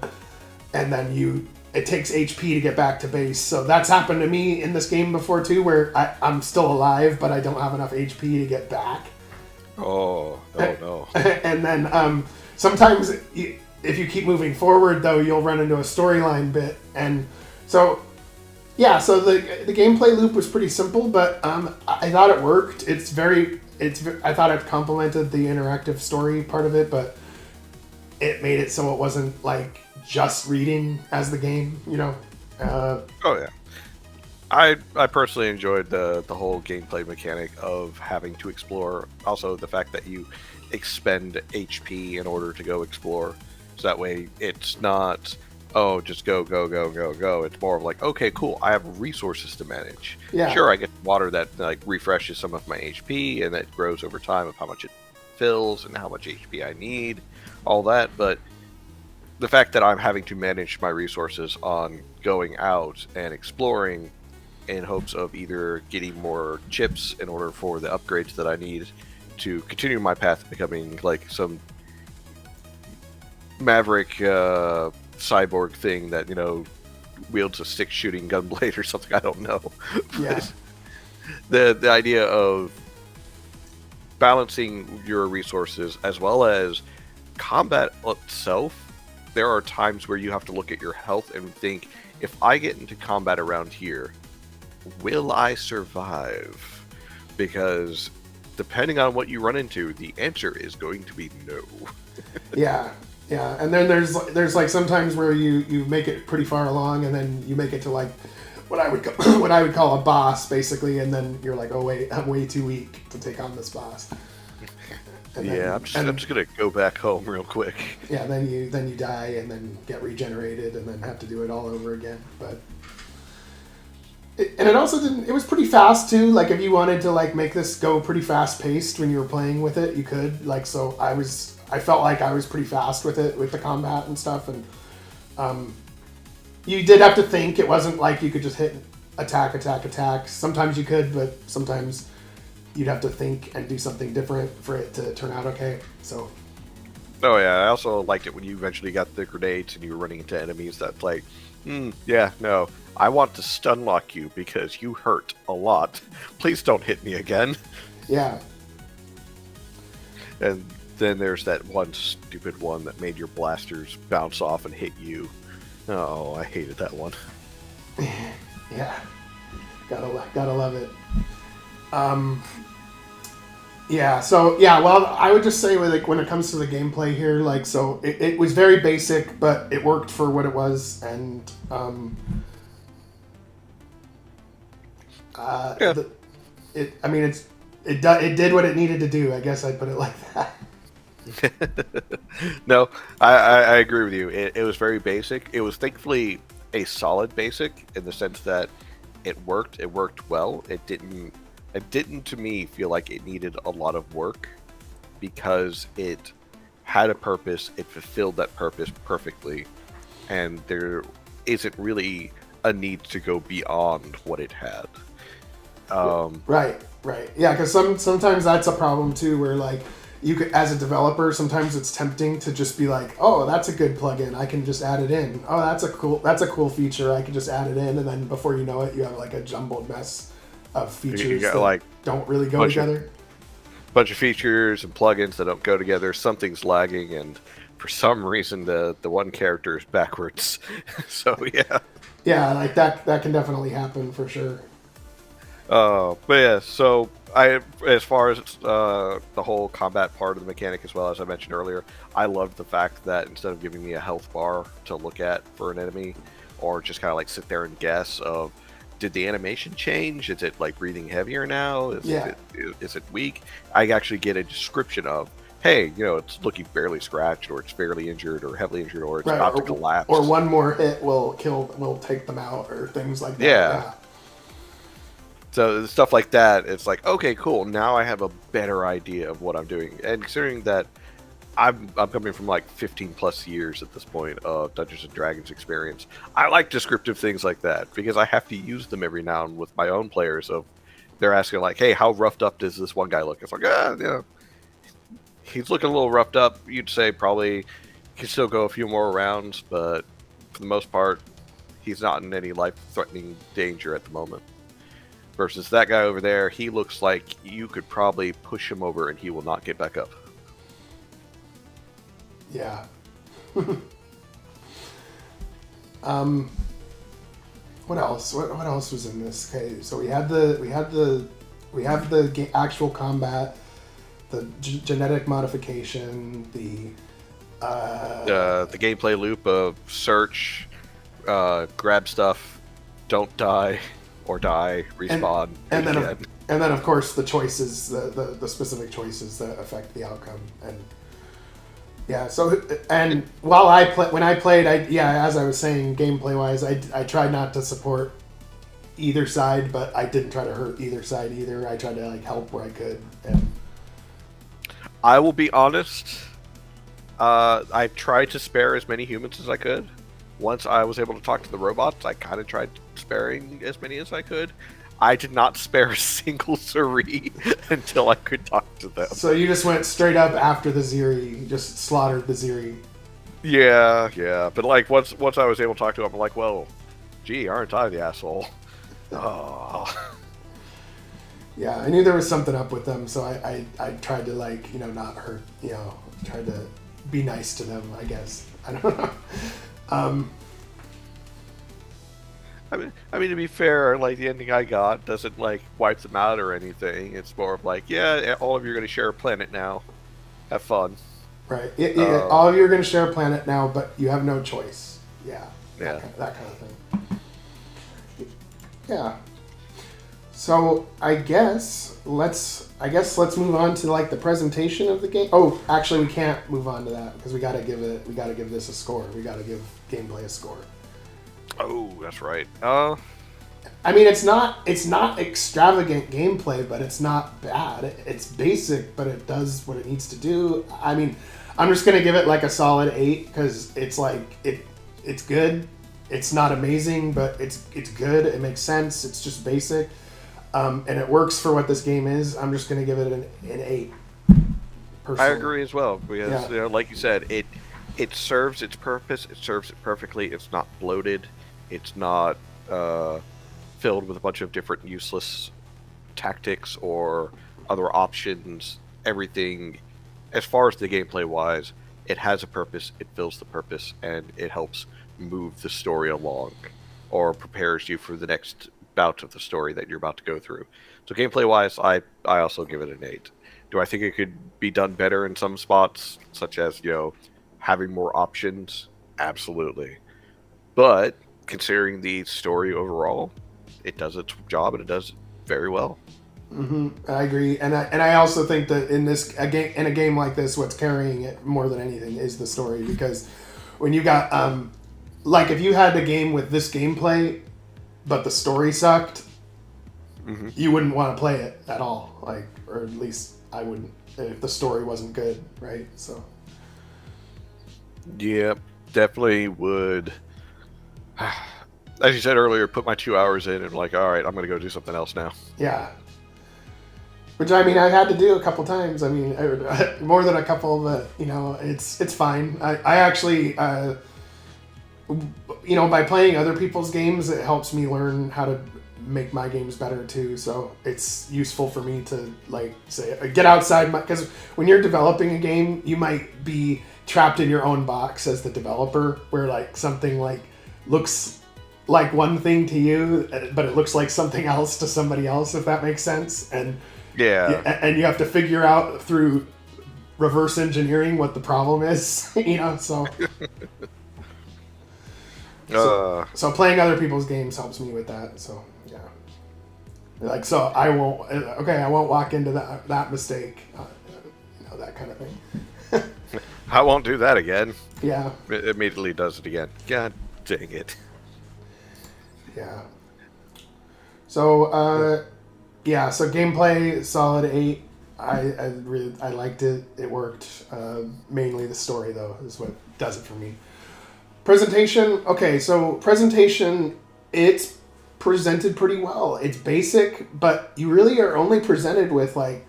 and then it takes HP to get back to base. So that's happened to me in this game before too, where I'm still alive, but I don't have enough HP to get back. Oh no! And then sometimes if you keep moving forward, though, you'll run into a storyline bit, and so the gameplay loop was pretty simple, but I thought it worked. I thought it complemented the interactive story part of it, but it made it so it wasn't like just reading as the game, Oh yeah, I personally enjoyed the whole gameplay mechanic of having to explore. Also, the fact that you expend HP in order to go explore, so that way it's not just go. It's more of like, okay, cool, I have resources to manage. Yeah. Sure, I get water that like refreshes some of my HP and that grows over time of how much it fills and how much HP I need, all that, but the fact that I'm having to manage my resources on going out and exploring in hopes of either getting more chips in order for the upgrades that I need to continue my path of becoming like some maverick cyborg thing that, wields a stick-shooting gunblade or something, I don't know. Yeah. the idea of balancing your resources as well as combat itself, there are times where you have to look at your health and think, if I get into combat around here, will I survive? Because depending on what you run into, the answer is going to be no. Yeah, and then there's like sometimes where you make it pretty far along, and then you make it to like what I would call a boss, basically, and then you're like, oh wait, I'm way too weak to take on this boss. I'm just gonna go back home real quick. Yeah, then you die and then get regenerated and then have to do it all over again. But it also didn't. It was pretty fast too. Like if you wanted to like make this go pretty fast paced when you were playing with it, you could. Like so, I felt like I was pretty fast with it, with the combat and stuff, and you did have to think. It wasn't like you could just hit attack. Sometimes you could, but sometimes you'd have to think and do something different for it to turn out okay. So. Oh yeah, I also liked it when you eventually got the grenades and you were running into enemies that's like, no, I want to stun lock you because you hurt a lot. Please don't hit me again. Yeah. And then there's that one stupid one that made your blasters bounce off and hit you. Oh, I hated that one. Yeah. Gotta love it. Well, I would just say when it comes to the gameplay here, like, so it was very basic, but it worked for what it was, and it did what it needed to do. I guess I'd put it like that. No, I agree with you. It was very basic. It was thankfully a solid basic in the sense that it worked. It worked well. It didn't to me feel like it needed a lot of work because it had a purpose. It fulfilled that purpose perfectly, and there isn't really a need to go beyond what it had. Right. Yeah, because sometimes that's a problem too, where like you could, as a developer, sometimes it's tempting to just be like, oh, that's a good plugin, I can just add it in. Oh, that's a cool feature, I can just add it in, and then before you know it, you have like a jumbled mess of features that like don't really go together. Bunch of features and plugins that don't go together. Something's lagging, and for some reason the one character is backwards. So yeah. Yeah, like that can definitely happen for sure. But yeah, so as far as the whole combat part of the mechanic, as well as I mentioned earlier, I loved the fact that instead of giving me a health bar to look at for an enemy, or just kind of like sit there and guess of, did the animation change? Is it like breathing heavier now? Yeah. Is it weak? I actually get a description of, hey, it's looking barely scratched, or it's fairly injured, or heavily injured, or it's Right, about to collapse. or one more hit will take them out, or things like that. Yeah. So stuff like that, it's like, okay, cool. Now I have a better idea of what I'm doing. And considering that I'm coming from like 15 plus years at this point of Dungeons and Dragons experience, I like descriptive things like that because I have to use them every now and with my own players. Of they're asking like, hey, how roughed up does this one guy look? It's like, he's looking a little roughed up. You'd say probably he can still go a few more rounds, but for the most part, he's not in any life-threatening danger at the moment. Versus that guy over there, he looks like you could probably push him over and he will not get back up. Yeah. What else? What else was in this? Okay, so we have the actual combat, the genetic modification, the gameplay loop of search, grab stuff, don't die, or die, respawn, and then of course the choices, the specific choices that affect the outcome. And yeah, so and while when I played, as I was saying, gameplay wise, I tried not to support either side, but I didn't try to hurt either side either. I tried to like help where I could. And I will be honest, I tried to spare as many humans as I could. Once I was able to talk to the robots, I kind of tried sparing as many as I could. I did not spare a single Suri until I could talk to them. So you just went straight up after the Ziri, just slaughtered the Ziri. Yeah. But like once I was able to talk to them, I'm like, well, gee, aren't I the asshole? Oh. Yeah, I knew there was something up with them, so I tried to like, not hurt, tried to be nice to them, I guess. I don't know. I mean, to be fair, like the ending I got doesn't like wipe them out or anything. It's more of like, yeah, all of you are going to share a planet now. Have fun. Right. All of you are going to share a planet now, but you have no choice. Yeah. Yeah. That kind of thing. Yeah. So I guess let's move on to like the presentation of the game. Oh, actually, we can't move on to that because we got to give this a score. We got to give gameplay a score. Oh, that's right. I mean, it's not extravagant gameplay, but it's not bad. It's basic, but it does what it needs to do. I mean, I'm just gonna give it like a solid 8 because it's like it's good. It's not amazing, but it's good. It makes sense. It's just basic, and it works for what this game is. I'm just gonna give it an 8. Personally. I agree as well because like you said, it serves its purpose. It serves it perfectly. It's not bloated. It's not filled with a bunch of different useless tactics or other options. Everything, as far as the gameplay wise, it has a purpose. It fills the purpose, and it helps move the story along, or prepares you for the next bout of the story that you're about to go through. So gameplay wise, I also give it an 8. Do I think it could be done better in some spots, such as having more options? Absolutely. But considering the story overall, it does its job and it does very well. Mm-hmm. I agree, and I also think that in a game like this, what's carrying it more than anything is the story. Because when you got like if you had a game with this gameplay, but the story sucked, mm-hmm. you wouldn't want to play it at all. Like, or at least I wouldn't if the story wasn't good, right? So. Yep, definitely would. As you said earlier, put my 2 hours in and like, all right, I'm going to go do something else now. Yeah. Which, I mean, I've had to do a couple times. I mean, more than a couple, but, it's fine. I actually, by playing other people's games, it helps me learn how to make my games better too. So it's useful for me to, like, say, get outside because when you're developing a game, you might be trapped in your own box as the developer, where like something like looks like one thing to you, but it looks like something else to somebody else, if that makes sense. And and you have to figure out through reverse engineering what the problem is, so So playing other people's games helps me with that. So yeah, like so I won't. Okay, I won't walk into that mistake. That kind of thing. I won't do that again. Yeah. It immediately does it again. God dang it. Yeah. So yeah. So gameplay solid 8. I liked it. It worked. Mainly the story though is what does it for me. Presentation. Okay, so presentation. It's presented pretty well. It's basic, but you really are only presented with like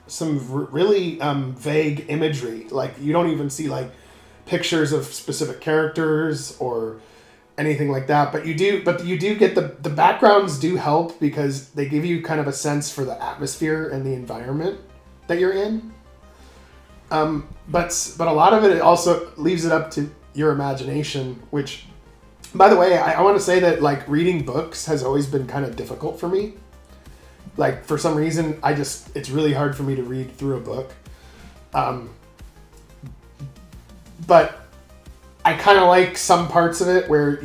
some really vague imagery. Like you don't even see like pictures of specific characters or anything like that. But you do get the backgrounds do help because they give you kind of a sense for the atmosphere and the environment that you're in. But a lot of it also leaves it up to your imagination, which, by the way, I want to say that like reading books has always been kind of difficult for me. Like for some reason, it's really hard for me to read through a book. But I kind of like some parts of it where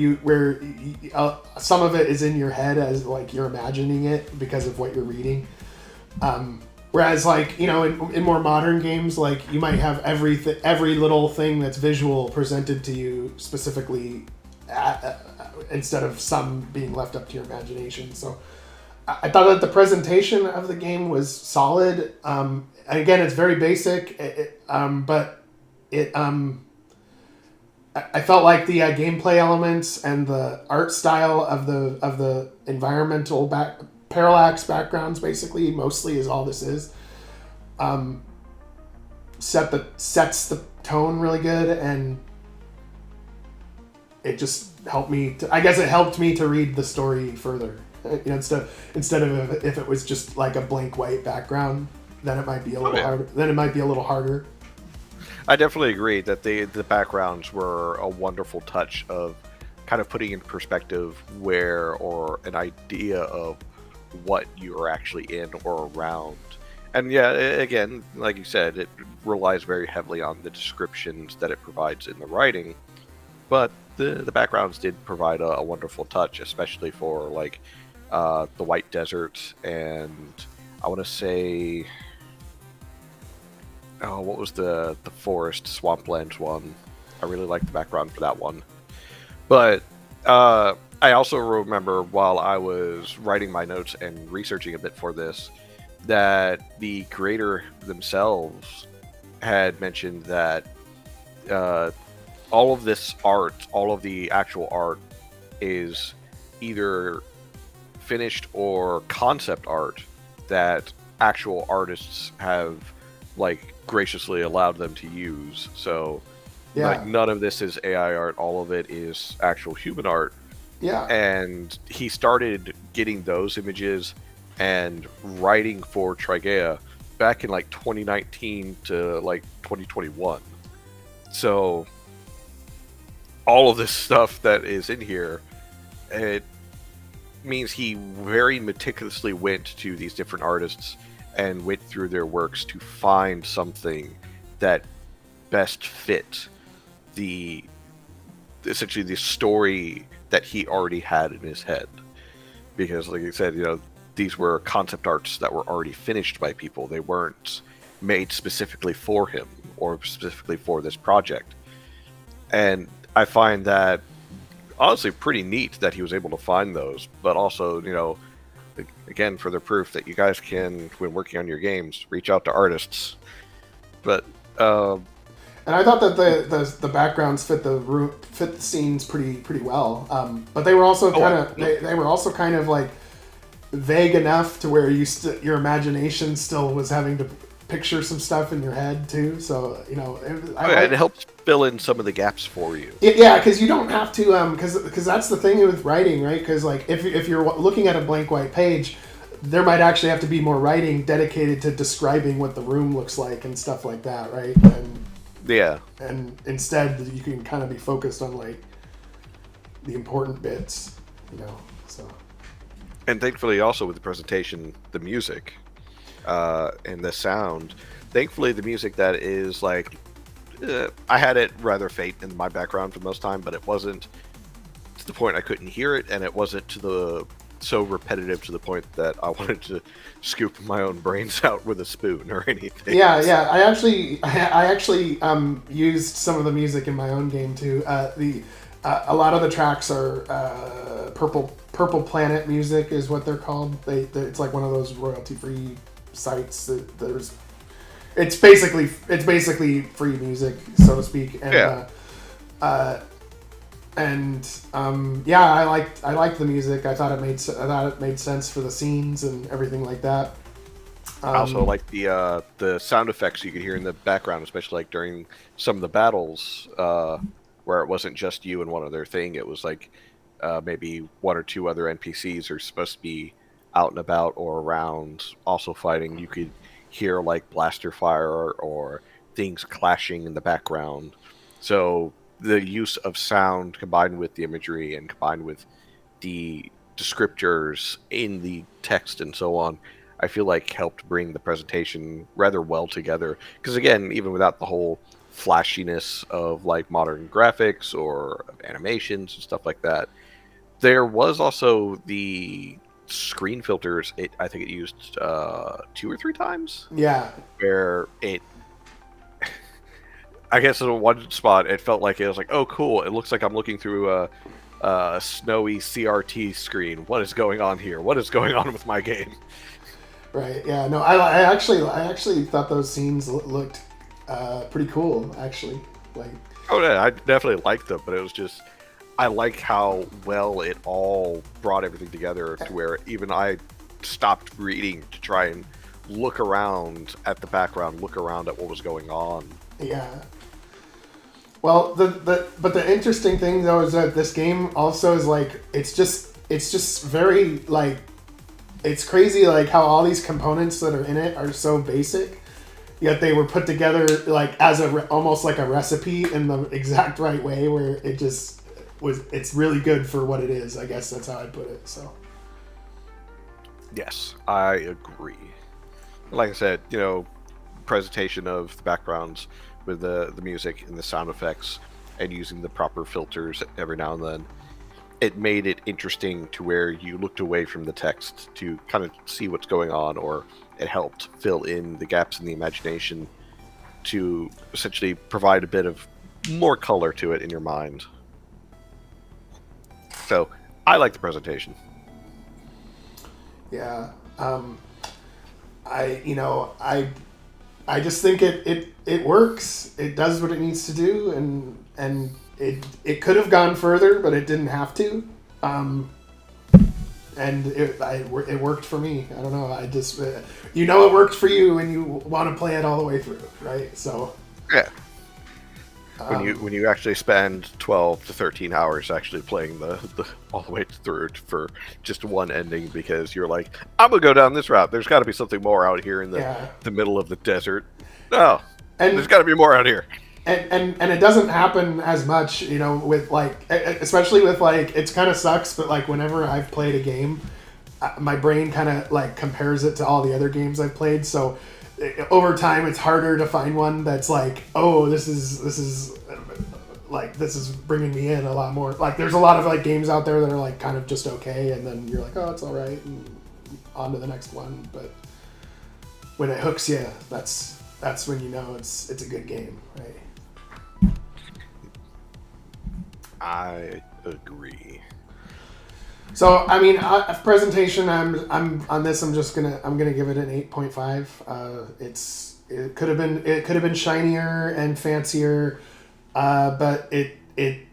some of it is in your head as like you're imagining it because of what you're reading. Whereas like, in more modern games, like you might have every little thing that's visual presented to you specifically instead of some being left up to your imagination. So I thought that the presentation of the game was solid. Again, it's very basic, but I felt like the gameplay elements and the art style of the environmental parallax backgrounds, basically, mostly is all this is. Sets the tone really good, and it just helped me. I guess it helped me to read the story further. Instead of if it was just like a blank white background, then it might be a little harder. Then it might be a little harder. I definitely agree that the backgrounds were a wonderful touch of kind of putting in perspective where or an idea of what you are actually in or around. And yeah, again, like you said, it relies very heavily on the descriptions that it provides in the writing, but the backgrounds did provide a wonderful touch, especially for like the White Desert, and I want to say, what was the forest swamplands one? I really liked the background for that one. But I also remember while I was writing my notes and researching a bit for this, that the creator themselves had mentioned that all of this art, all of the actual art, is either finished or concept art that actual artists have like graciously allowed them to use. So like none of this is AI art, all of it is actual human art. Yeah. And he started getting those images and writing for Trigaea back in like 2019 to like 2021. So all of this stuff that is in here, it means he very meticulously went to these different artists and went through their works to find something that best fit essentially the story that he already had in his head. Because like I said, these were concept arts that were already finished by people. They weren't made specifically for him or specifically for this project. And I find that honestly pretty neat that he was able to find those, but also, again, further proof that you guys can, when working on your games, reach out to artists. But and I thought that the backgrounds fit the scenes pretty well. But they were also they were also kind of like vague enough to where your imagination still was having to picture some stuff in your head too. So it helps fill in some of the gaps for you. Yeah, because you don't have to because that's the thing with writing, right? Because like if you're looking at a blank white page, there might actually have to be more writing dedicated to describing what the room looks like and stuff like that, right? And instead you can kind of be focused on like the important bits, so. And thankfully also with the presentation, the music and the sound, thankfully the music that is like, I had it rather faint in my background for the most time, but it wasn't the point I couldn't hear it, and it wasn't so repetitive to the point that I wanted to scoop my own brains out with a spoon or anything. Yeah. I actually used some of the music in my own game too. A lot of the tracks are Purple Planet music is what they're called. It's like one of those royalty free sites that there's. It's basically free music, so to speak. And, yeah. I liked the music. I thought it made sense for the scenes and everything like that. I also like the sound effects you could hear in the background, especially like during some of the battles, where it wasn't just you and one other thing. It was like maybe one or two other NPCs are supposed to be out and about or around, also fighting. You could hear like blaster fire or things clashing in the background. So the use of sound combined with the imagery and combined with the descriptors in the text and so on, I feel like helped bring the presentation rather well together. Because again, even without the whole flashiness of like modern graphics or animations and stuff like that, there was also the screen filters. I think it used 2 or 3 times. Yeah. Where it, I guess in one spot, it felt like it was like, oh, cool. It looks like I'm looking through a snowy CRT screen. What is going on here? What is going on with my game? Right. Yeah. No. I actually thought those scenes looked pretty cool. Actually, like. Oh yeah, I definitely liked them, but it was just I like how well it all brought everything together to where even I stopped reading to try and look around at the background, look around at what was going on. Yeah. Well, but the interesting thing though is that this game also is like it's just very like it's crazy like how all these components that are in it are so basic, yet they were put together like as almost like a recipe in the exact right way where it just was. It's really good for what it is. I guess that's how I'd put it. So. Yes, I agree. Like I said, presentation of the backgrounds with the music and the sound effects and using the proper filters every now and then, it made it interesting to where you looked away from the text to kind of see what's going on, or it helped fill in the gaps in the imagination to essentially provide a bit of more color to it in your mind. So I like the presentation. Yeah. I just think it works. It does what it needs to do, and it could have gone further, but it didn't have to. And it worked for me. I don't know. I just it worked for you, and you want to play it all the way through, right? So yeah. When you actually spend 12 to 13 hours actually playing the all the way through for just one ending because you're like, I'm gonna go down this route. There's got to be something more out here in the middle of the desert. No, there's got to be more out here. And it doesn't happen as much, with like, especially with like, it's kind of sucks, but like whenever I've played a game, my brain kind of like compares it to all the other games I've played. So over time, it's harder to find one that's like, oh, this is bringing me in a lot more. Like, there's a lot of like games out there that are like kind of just okay, and then you're like, oh, it's all right, and on to the next one. But when it hooks you, that's when you know it's a good game, right? I agree. So I mean, presentation. I'm on this. I'm gonna give it an 8.5. It could have been shinier and fancier, but it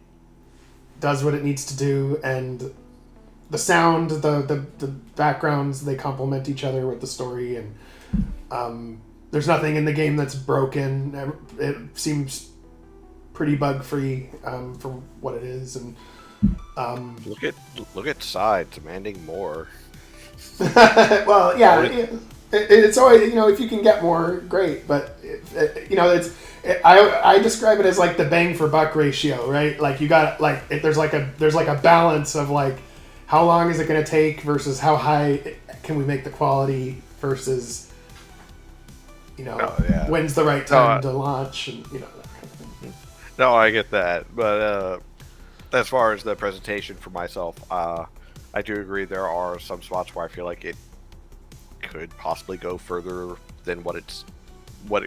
does what it needs to do, and the sound, the backgrounds, they complement each other with the story, and there's nothing in the game that's broken. It seems pretty bug free for what it is, and. Look at Side demanding more. Well, yeah, it's always if you can get more, great. But I describe it as like the bang for buck ratio, right? Like you got like there's like a balance of like how long is it going to take versus how high can we make the quality versus when's the right time to launch and that kind of thing. No, I get that, but as far as the presentation for myself, I do agree there are some spots where I feel like it could possibly go further than what it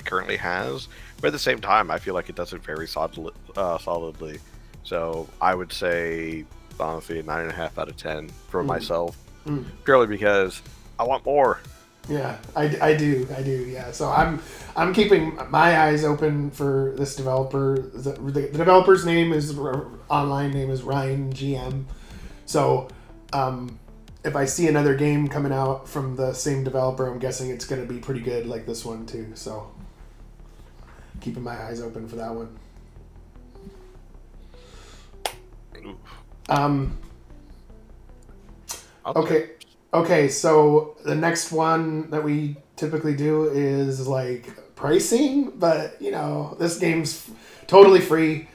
currently has, but at the same time, I feel like it does it very solidly. So I would say honestly a 9.5 out of 10 for myself, purely because I want more. Yeah, I do, yeah. So I'm keeping my eyes open for this developer. The developer's name is online name is RynGM. So if I see another game coming out from the same developer, I'm guessing it's going to be pretty good, like this one too. So keeping my eyes open for that one. Okay, so the next one that we typically do is like pricing, but this game's totally free.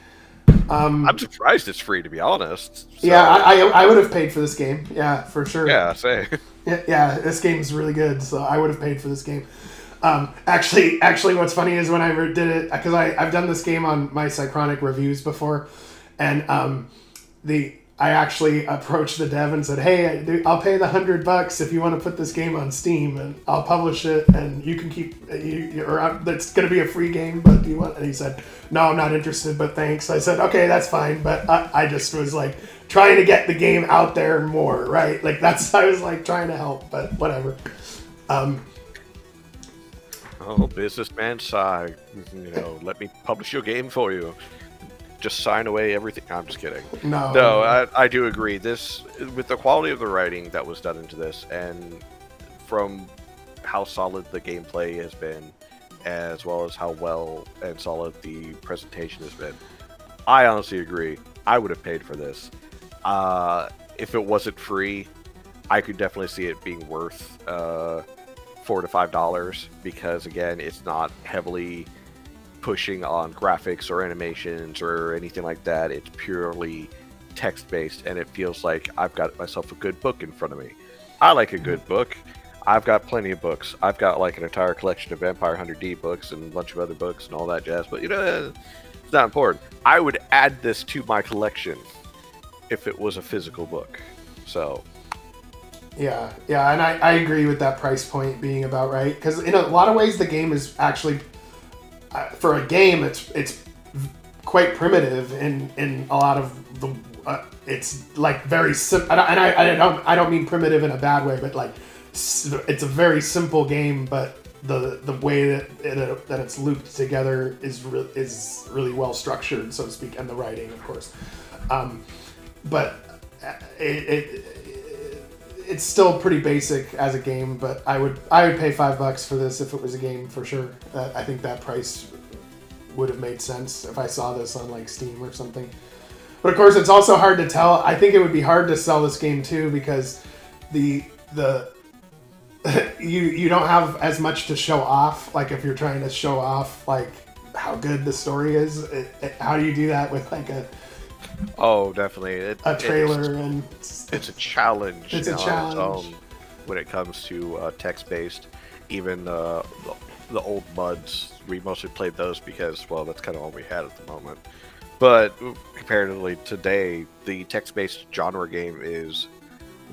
I'm surprised it's free, to be honest. So. Yeah, I would have paid for this game. Yeah, for sure. Yeah, same. Yeah, this game's really good, so I would have paid for this game. Actually, what's funny is when I did it, because I've done this game on my Synchronic reviews before, and I actually approached the dev and said, "Hey, I'll pay the $100 if you want to put this game on Steam, and I'll publish it, and you can keep it's going to be a free game, but do you want?" And he said, "No, I'm not interested, but thanks." I said, "Okay, that's fine," but I just was like trying to get the game out there more, right? Like I was like trying to help, but whatever. Oh, businessman side, let me publish your game for you. Just sign away everything. I'm just kidding. No, I do agree. This, with the quality of the writing that was done into this, and from how solid the gameplay has been, as well as how well and solid the presentation has been, I honestly agree. I would have paid for this. If it wasn't free, I could definitely see it being worth $4 to $5, because again, it's not heavily pushing on graphics or animations or anything like that. It's purely text-based, and it feels like I've got myself a good book in front of me. I like a good book. I've got plenty of books. I've got like an entire collection of Vampire Hunter D books and a bunch of other books and all that jazz, but it's not important. I would add this to my collection if it was a physical book. So yeah, and I agree with that price point being about right, because in a lot of ways the game is actually, for a game, it's quite primitive in a lot of the. It's like very simple, and I don't mean primitive in a bad way, but like it's a very simple game, but the way that it's looped together is really well structured, so to speak, and the writing, of course. But it's still pretty basic as a game, but I would pay $5 for this if it was a game for sure. I think that price would have made sense if I saw this on like Steam or something. But of course, it's also hard to tell. I think it would be hard to sell this game too, because the you don't have as much to show off. Like if you're trying to show off like how good the story is, how do you do that with like a definitely a trailer? It's a challenge. It's a challenge when it comes to text-based. Even the old MUDs, we mostly played those because, well, that's kind of all we had at the moment. But comparatively today, the text-based genre game is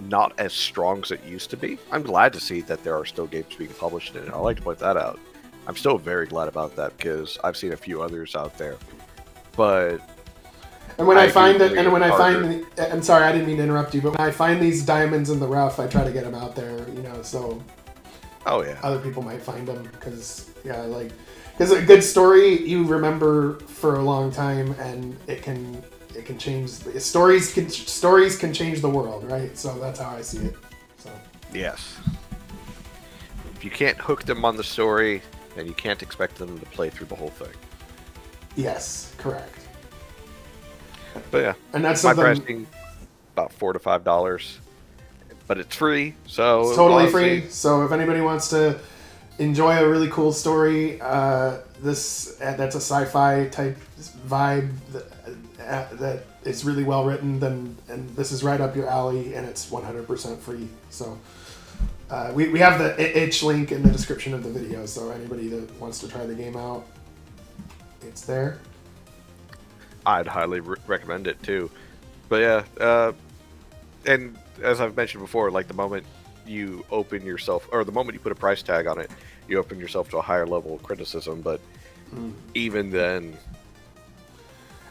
not as strong as it used to be. I'm glad to see that there are still games being published in it. I like to point that out. I'm still very glad about that, because I've seen a few others out there. But I'm sorry, I didn't mean to interrupt you, but when I find these diamonds in the rough, I try to get them out there, so oh yeah, other people might find them, because a good story you remember for a long time, and it can change. Stories can change the world, right? So that's how I see it. So yes, if you can't hook them on the story, then you can't expect them to play through the whole thing. Yes, correct. But yeah, and that's my pricing about $4 to $5, but it's free, so it's totally free. So if anybody wants to enjoy a really cool story, that's a sci-fi type vibe that is really well written, and this is right up your alley, and it's 100% free. So we have the itch link in the description of the video, so anybody that wants to try the game out, it's there. I'd highly recommend it too. But yeah, and as I've mentioned before, like the moment you open yourself, or the moment you put a price tag on it, you open yourself to a higher level of criticism. But even then,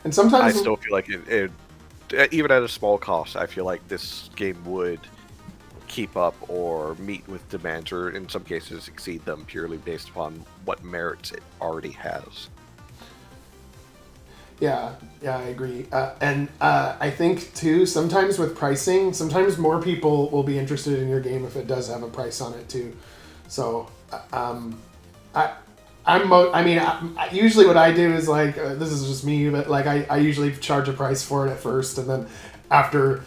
And sometimes I still feel like even at a small cost, I feel like this game would keep up or meet with demands, or in some cases exceed them purely based upon what merits it already has. Yeah, I agree. And I think too, sometimes with pricing, sometimes more people will be interested in your game if it does have a price on it too. So, usually what I do is like, this is just me, but like I usually charge a price for it at first, and then after,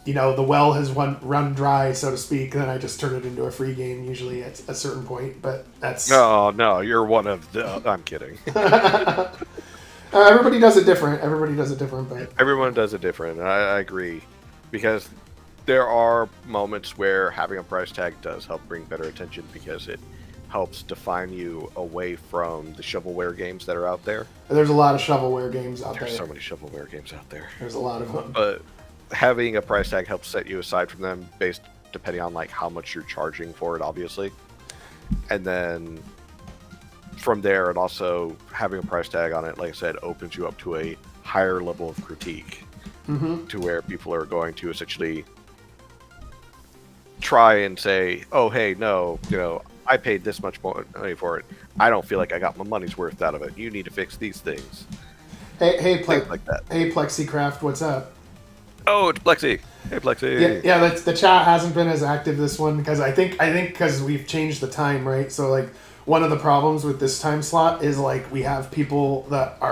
the well has run dry, so to speak, then I just turn it into a free game usually at a certain point. But that's No, you're one of the. I'm kidding. Everybody does it different. But Everyone does it different. And I agree, because there are moments where having a price tag does help bring better attention, because it helps define you away from the shovelware games that are out there. And there's a lot of shovelware games out there. There's so many shovelware games out there. There's a lot of them. But having a price tag helps set you aside from them, based depending on like how much you're charging for it, obviously. And then from there, and also having a price tag on it, like I said, opens you up to a higher level of critique, to where people are going to essentially try and say, "Oh, hey, no, I paid this much more money for it. I don't feel like I got my money's worth out of it. You need to fix these things." Hey, like that. Hey, Plexicraft, what's up? Oh, it's Plexi. Hey, Plexi. Yeah. The chat hasn't been as active this one because I think because we've changed the time, right? So like, one of the problems with this time slot is like we have people that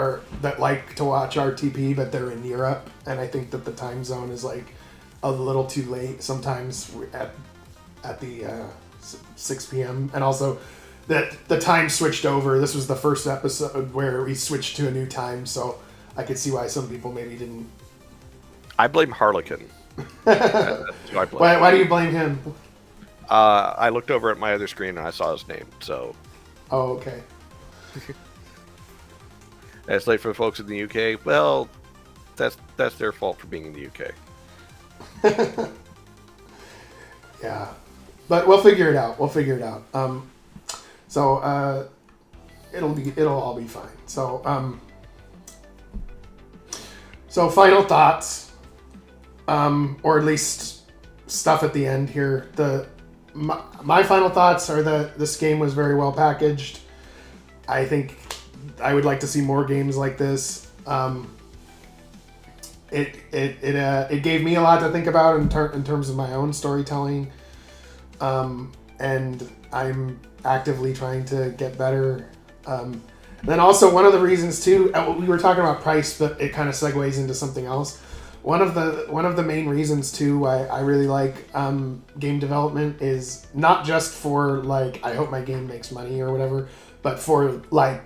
like to watch RTP, but they're in Europe, and I think that the time zone is like a little too late sometimes at the 6 p.m. And also that the time switched over. This was the first episode where we switched to a new time, so I could see why some people maybe didn't. I blame Harlequin. That's who I blame. Why do you blame him? I looked over at my other screen and I saw his name, so... Oh, okay. It's late for the folks in the UK. Well, that's their fault for being in the UK. Yeah. But we'll figure it out. It'll all be fine. So final thoughts. Or at least stuff at the end here. My final thoughts are that this game was very well packaged. I think I would like to see more games like this. It gave me a lot to think about in terms of my own storytelling, and I'm actively trying to get better. And then also one of the reasons too, we were talking about price, but it kind of segues into something else. One of the main reasons too why I really like game development is not just for like I hope my game makes money or whatever, but for like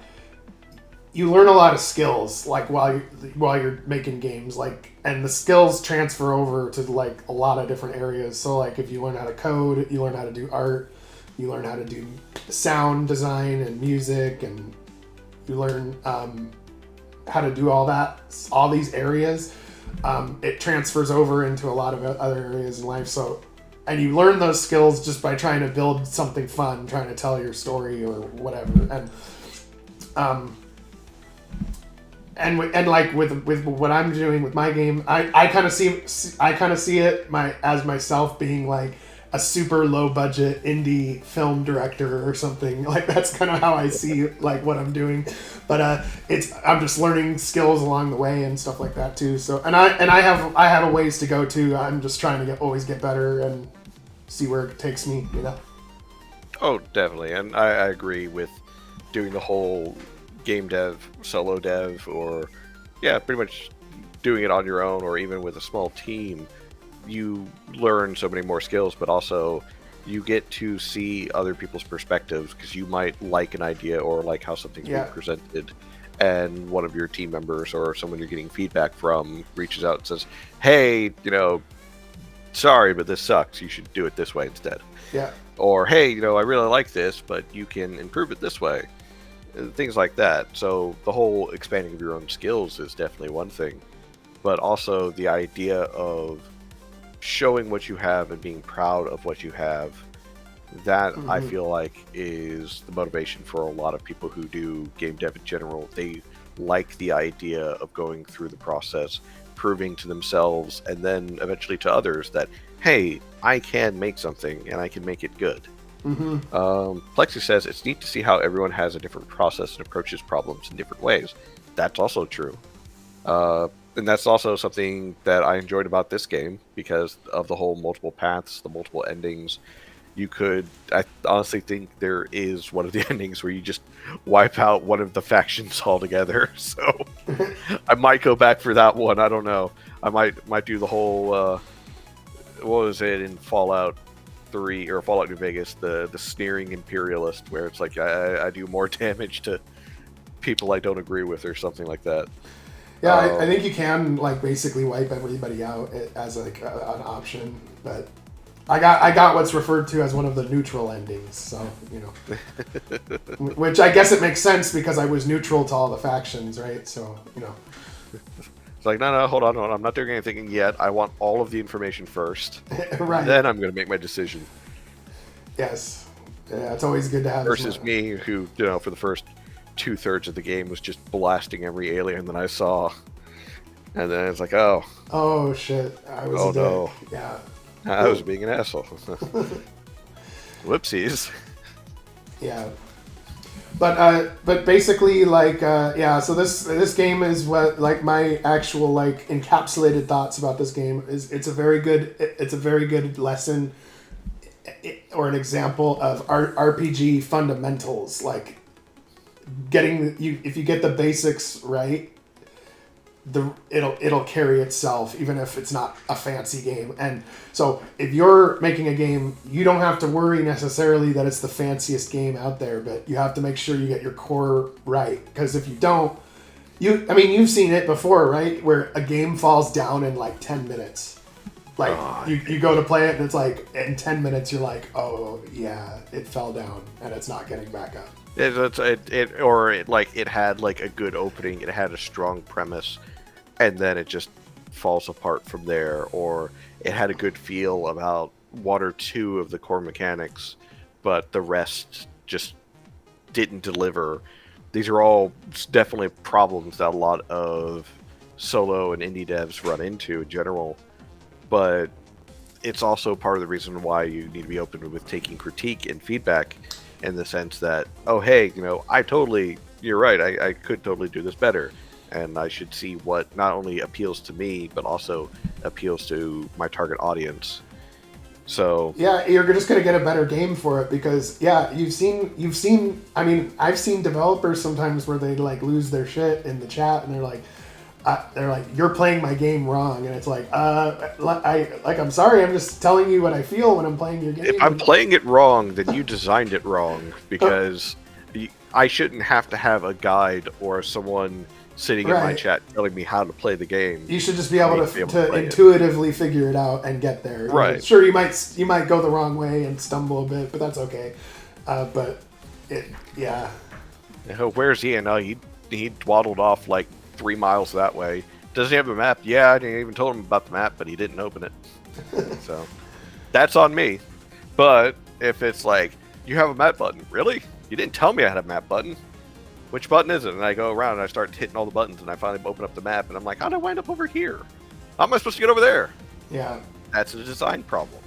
you learn a lot of skills like while you're making games, like, and the skills transfer over to like a lot of different areas. So like if you learn how to code, you learn how to do art, you learn how to do sound design and music, and you learn how to do all these areas. It transfers over into a lot of other areas in life. So, and you learn those skills just by trying to build something fun, trying to tell your story or whatever. And like with what I'm doing with my game, I kind of see it as myself being like a super low budget indie film director or something. Like that's kind of how I see like what I'm doing. But I'm just learning skills along the way and stuff like that too. So and I have a ways to go too. I'm just trying to always get better and see where it takes me, Oh, definitely. And I agree with doing the whole game dev, solo dev, or pretty much doing it on your own or even with a small team. You learn so many more skills, but also you get to see other people's perspectives, because you might like an idea or like how something's being presented, and one of your team members or someone you're getting feedback from reaches out and says, hey, sorry, but this sucks, you should do it this way instead. Or hey, I really like this, but you can improve it this way. Things like that. So the whole expanding of your own skills is definitely one thing. but also the idea of showing what you have and being proud of what you have. That I feel like is the motivation for a lot of people who do game dev in general. They like the idea of going through the process, proving to themselves and then eventually to others that, hey, I can make something and I can make it good. Plexi says it's neat to see how everyone has a different process and approaches problems in different ways. That's also true. And that's also something that I enjoyed about this game because of the whole multiple paths, the multiple endings. I honestly think there is one of the endings where you just wipe out one of the factions altogether. So I might go back for that one. I don't know. I might do the whole, what was it in Fallout 3 or Fallout New Vegas, the sneering imperialist, where it's like I do more damage to people I don't agree with or something like that. Yeah, I think you can like basically wipe everybody out as like an option, but I got what's referred to as one of the neutral endings. So which I guess it makes sense because I was neutral to all the factions, right? So it's like no, hold on, I'm not doing anything yet. I want all of the information first, right? Then I'm going to make my decision. Yes, yeah, it's always good to have. Versus me, who for the first 2/3 of the game was just blasting every alien that I saw, and then it's like, oh shit, I was a dick. No, yeah, I was being an asshole. Whoopsies. Yeah, but basically like so this game is what like my actual like encapsulated thoughts about this game is. It's a very good lesson or an example of RPG fundamentals, like if you get the basics right, it'll carry itself even if it's not a fancy game. And so if you're making a game, you don't have to worry necessarily that it's the fanciest game out there, but you have to make sure you get your core right, because if you don't, you've seen it before, right, where a game falls down in like 10 minutes. Like you go to play it and it's like in 10 minutes you're like, oh yeah, it fell down and it's not getting back up. It had like a good opening, it had a strong premise, and then it just falls apart from there. Or it had a good feel about one or two of the core mechanics, but the rest just didn't deliver. These are all definitely problems that a lot of solo and indie devs run into in general, but it's also part of the reason why you need to be open with taking critique and feedback, in the sense that, oh, hey, you're right, I could totally do this better, and I should see what not only appeals to me, but also appeals to my target audience. So yeah, you're just gonna get a better game for it, because you've seen. I mean, I've seen developers sometimes where they like lose their shit in the chat, and they're like, you're playing my game wrong, and it's like, I'm sorry, I'm just telling you what I feel when I'm playing your game. If I'm playing it wrong, then you designed it wrong, because I shouldn't have to have a guide or someone sitting in my chat telling me how to play the game. You should just be able to intuitively figure it out and get there. Right. Sure, you might go the wrong way and stumble a bit, but that's okay. Where's he? And he dwaddled off like 3 miles that way. Does he have a map? Yeah, I didn't even told him about the map, but he didn't open it. So that's on me. But if it's like, you have a map button, really? You didn't tell me I had a map button. Which button is it? And I go around and I start hitting all the buttons, and I finally open up the map, and I'm like, how did I wind up over here? How am I supposed to get over there? Yeah. That's a design problem.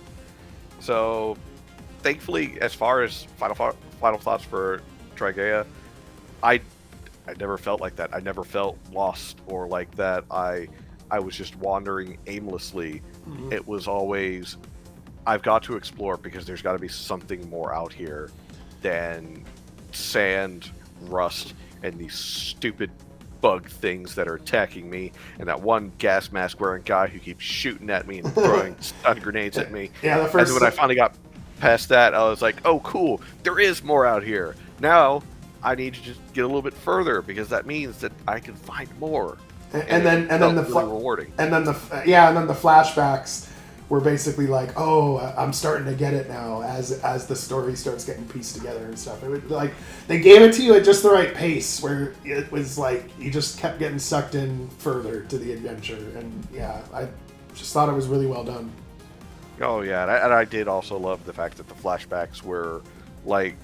So thankfully, as far as final thoughts for Trigaea, I never felt like that. I never felt lost or like that I was just wandering aimlessly. Mm-hmm. It was always, I've got to explore, because there's got to be something more out here than sand, rust, and these stupid bug things that are attacking me, and that one gas mask wearing guy who keeps shooting at me and throwing stun grenades at me. Yeah, and when I finally got past that, I was like, oh cool, there is more out here. Now I need to just get a little bit further, because that means that I can find more. And then the really rewarding. And then the flashbacks were basically like, oh, I'm starting to get it now as the story starts getting pieced together and stuff. It would, like, they gave it to you at just the right pace where it was like you just kept getting sucked in further to the adventure. And yeah, I just thought it was really well done. Oh yeah, and I did also love the fact that the flashbacks were like,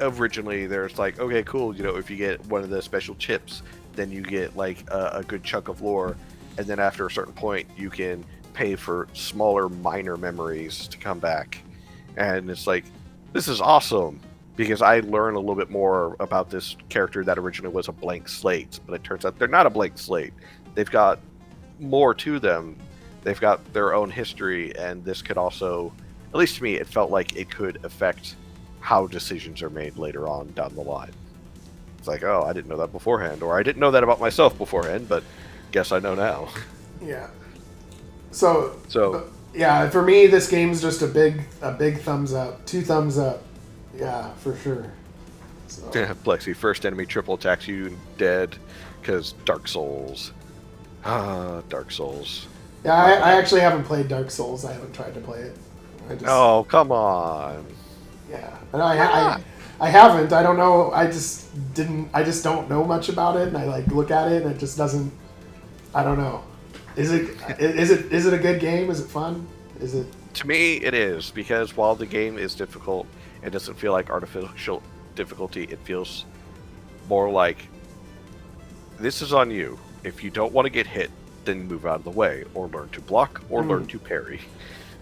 originally there's like, okay, cool, you know, if you get one of the special chips, then you get like a good chunk of lore, and then after a certain point you can pay for smaller minor memories to come back. And it's like, this is awesome, because I learn a little bit more about this character that originally was a blank slate, but it turns out they're not a blank slate. They've got more to them. They've got their own history, and this could also, at least to me, it felt like it could affect how decisions are made later on down the line. It's like, oh, I didn't know that beforehand, or I didn't know that about myself beforehand, but guess I know now. Yeah. So yeah, for me, this game's just a big thumbs up, 2 thumbs up. Yeah, for sure. So. Yeah, Plexi, first enemy triple attacks you dead, because Dark Souls. Dark Souls. Yeah, I actually haven't played Dark Souls. I haven't tried to play it. Oh, come on. Yeah, and I haven't. I don't know. I just don't know much about it, and I like look at it, and it just doesn't. I don't know. Is it a good game? Is it fun? Is it? To me, it is, because while the game is difficult, it doesn't feel like artificial difficulty. It feels more like, this is on you. If you don't want to get hit, then move out of the way, or learn to block, or learn to parry.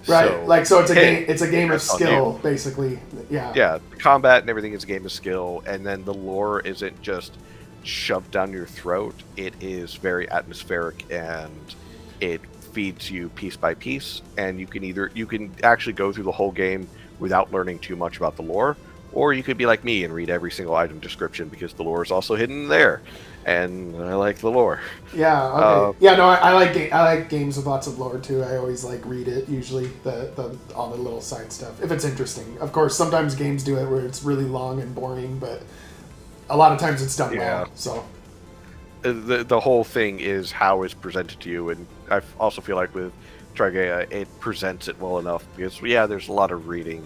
Right, so it's a game. It's a game of skill, basically. Yeah. Yeah, the combat and everything is a game of skill, and then the lore isn't just shoved down your throat. It is very atmospheric, and it feeds you piece by piece. And you can actually go through the whole game without learning too much about the lore, or you could be like me and read every single item description, because the lore is also hidden there. And I like the lore. Yeah. Okay. Yeah. No, I like games with lots of lore too. I always like read it. Usually all the little side stuff if it's interesting. Of course, sometimes games do it where it's really long and boring, but a lot of times it's done well. So the whole thing is how it's presented to you, and I also feel like with Trigaea, it presents it well enough, because there's a lot of reading.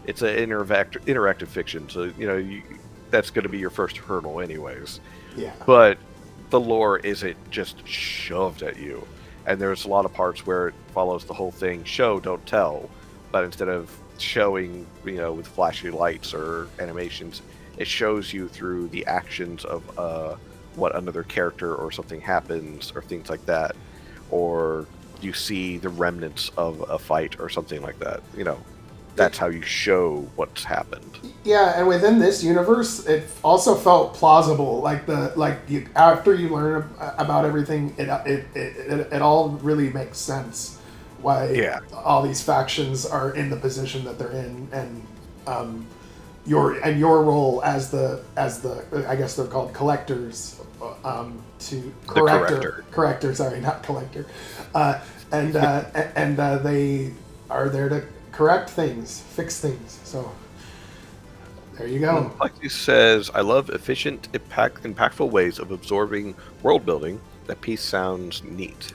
It's an interactive fiction, so that's going to be your first hurdle, anyways. Yeah. But the lore isn't just shoved at you. And there's a lot of parts where it follows the whole thing, show, don't tell. But instead of showing, with flashy lights or animations, it shows you through the actions of what another character or something happens, or things like that. Or you see the remnants of a fight or something like that. That's how you show what's happened. Yeah, and within this universe, it also felt plausible. After you learn about everything, it all really makes sense. Why all these factions are in the position that they're in, and your role as the I guess they're called collectors, to corrector. Sorry, not collector, and they are there to correct things, fix things. So there you go. Plexi says, I love efficient, impactful ways of absorbing world building. That piece sounds neat.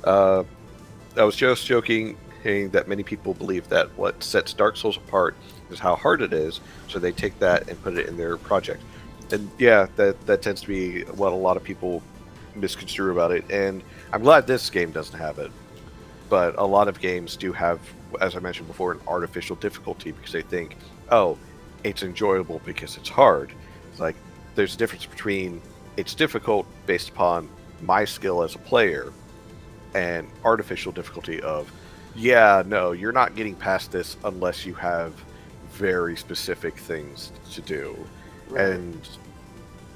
I was just joking that many people believe that what sets Dark Souls apart is how hard it is, so they take that and put it in their project. And that tends to be what a lot of people misconstrue about it, and I'm glad this game doesn't have it. But a lot of games do have, as I mentioned before, an artificial difficulty, because they think, oh, it's enjoyable because it's hard. It's like, there's a difference between it's difficult based upon my skill as a player, and artificial difficulty of, you're not getting past this unless you have very specific things to do. Right. And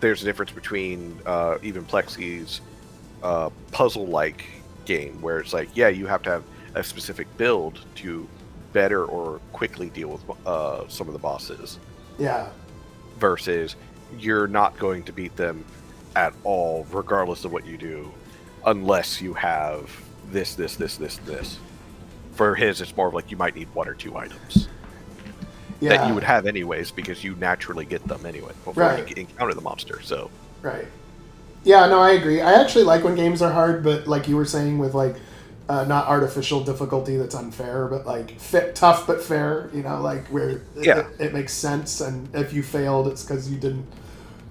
there's a difference between even Plexi's puzzle-like game, where it's like, you have to have a specific build to better or quickly deal with some of the bosses. Yeah. Versus, you're not going to beat them at all, regardless of what you do, unless you have this. For his, it's more of like you might need 1 or 2 items that you would have anyways, because you naturally get them anyway before you encounter the monster. So. Right. Yeah, no, I agree. I actually like when games are hard, but like you were saying with like not artificial difficulty that's unfair, but like tough but fair. You know, like where it makes sense. And if you failed, it's because you didn't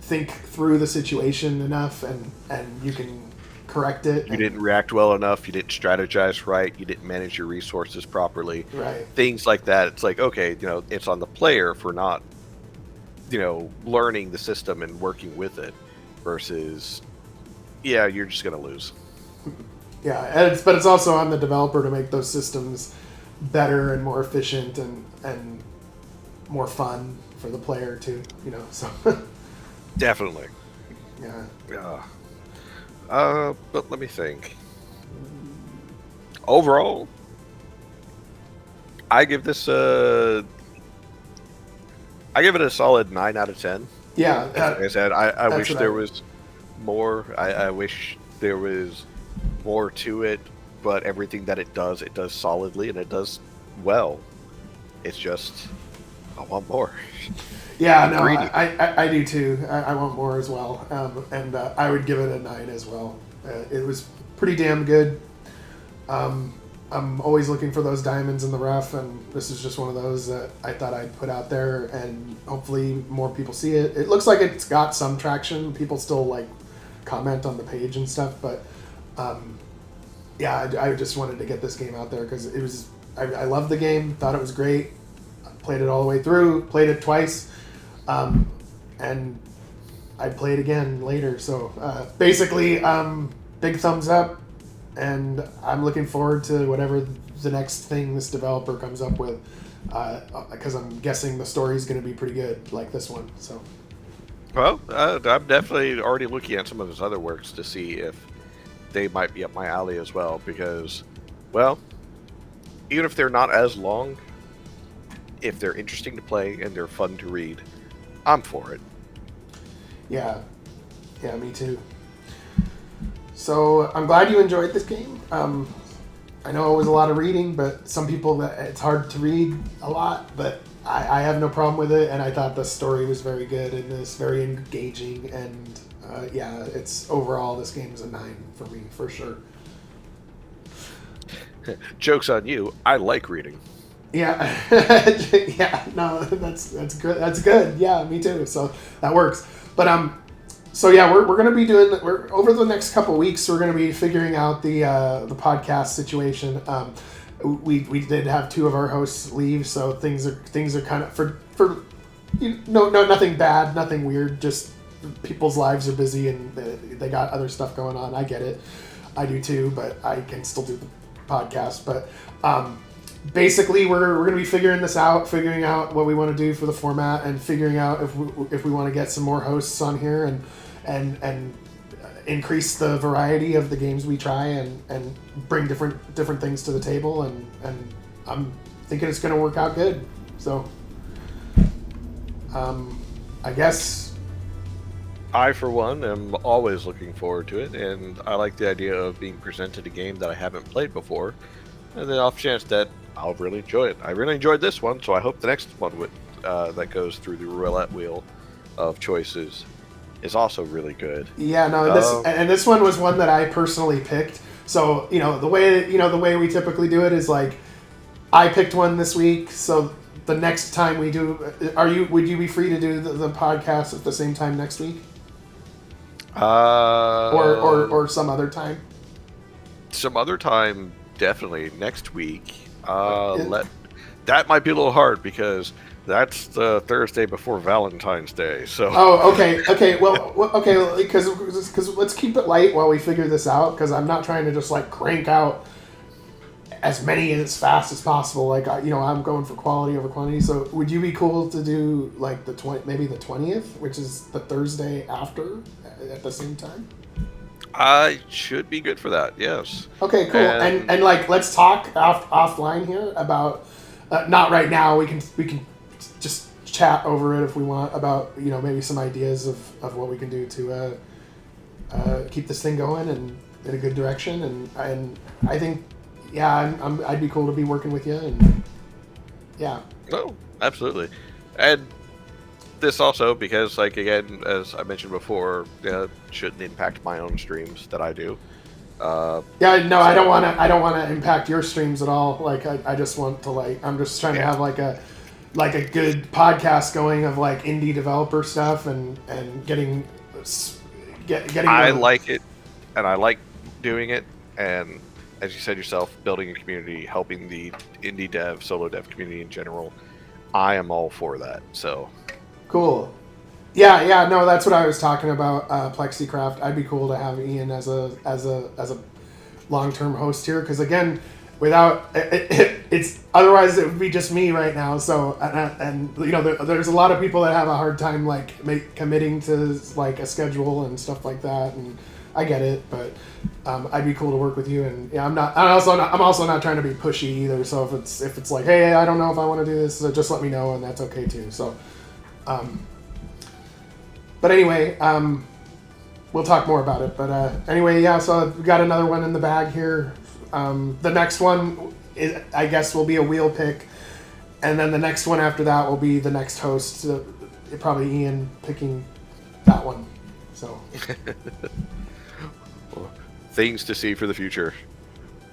think through the situation enough, and you can correct it. You didn't react well enough. You didn't strategize right. You didn't manage your resources properly. Right. Things like that. It's like, okay, it's on the player for not, learning the system and working with it versus, you're just going to lose. Yeah, but it's also on the developer to make those systems better and more efficient and more fun for the player too, so. Definitely. Yeah. But let me think. Overall, I give this it a solid 9 out of 10. Yeah. Like I said, I wish there was more. I wish there was more to it, but everything that it does solidly, and it does well. It's just, I want more. Yeah, no, I do too. I want more as well. And I would give it a 9 as well. It was pretty damn good. I'm always looking for those diamonds in the rough, and this is just one of those that I thought I'd put out there, and hopefully more people see it. It looks like it's got some traction. People still like comment on the page and stuff, but I just wanted to get this game out there because it was. I loved the game. Thought it was great. Played it all the way through. Played it twice, and I'd play it again later. So basically, big thumbs up. And I'm looking forward to whatever the next thing this developer comes up with, because I'm guessing the story's going to be pretty good, like this one. So, well, I'm definitely already looking at some of his other works to see if they might be up my alley as well. Because, well, even if they're not as long, if they're interesting to play and they're fun to read, I'm for it. Yeah, me too. So I'm glad you enjoyed this game. I know it was a lot of reading, but some people it's hard to read a lot, but I have no problem with it, and I thought the story was very good and it's very engaging, and it's overall this game is a 9 for me for sure. Joke's on you. I like reading. Yeah, no, that's good. That's good. Yeah, me too. So that works. But so yeah, we're going to be doing. We're over the next couple weeks. We're going to be figuring out the podcast situation. We did have 2 of our hosts leave, so things are kind of for nothing bad, nothing weird. Just people's lives are busy and they got other stuff going on. I get it. I do too, but I can still do the podcast. But basically, we're going to be figuring out what we want to do for the format, and figuring out if we want to get some more hosts on here and increase the variety of the games we try and bring different things to the table, and I'm thinking it's going to work out good. So I guess I, for one, am always looking forward to it, and I like the idea of being presented a game that I haven't played before, and the off chance that I'll really enjoy it. I really enjoyed this one, so I hope the next one that goes through the roulette wheel of choices is also really good. Yeah, no, this one was one that I personally picked. So the way we typically do it is like I picked one this week. So the next time we do, would you be free to do the podcast at the same time next week? Or some other time? Some other time, definitely next week. That might be a little hard because that's the Thursday before Valentine's Day. So. Oh, okay. Well, okay, because let's keep it light while we figure this out. Because I'm not trying to just like crank out as many as fast as possible. Like I'm going for quality over quantity. So would you be cool to do like maybe the 20th, which is the Thursday after, at the same time? I should be good for that. Yes. Okay, cool. And like let's talk offline here about not right now. We can just chat over it if we want about maybe some ideas of what we can do to keep this thing going and in a good direction. And I think I'd be cool to be working with you, and yeah. No, absolutely. And this also, because like again, as I mentioned before, shouldn't impact my own streams that I do. Yeah, no, I don't want to. I don't want to impact your streams at all. Like, I just want to like. I'm just trying to have like a good podcast going of like indie developer stuff and getting getting. I like it, and I like doing it, and as you said yourself, building a community, helping the indie dev, solo dev community in general. I am all for that. So cool. Yeah, no, that's what I was talking about. Plexicraft. I'd be cool to have Ian as a long-term host here, because again, without it's otherwise it would be just me right now. So and you know, there's a lot of people that have a hard time like committing to like a schedule and stuff like that, and I get it, but I'd be cool to work with you. And yeah, I'm also not trying to be pushy either. So if it's like, hey, I don't know if I want to do this, so just let me know, and that's okay too. So. But anyway, we'll talk more about it. But anyway, yeah, so we got another one in the bag here. The next one, I guess, will be a wheel pick. And then the next one after that will be the next host. Probably Ian picking that one. So things to see for the future.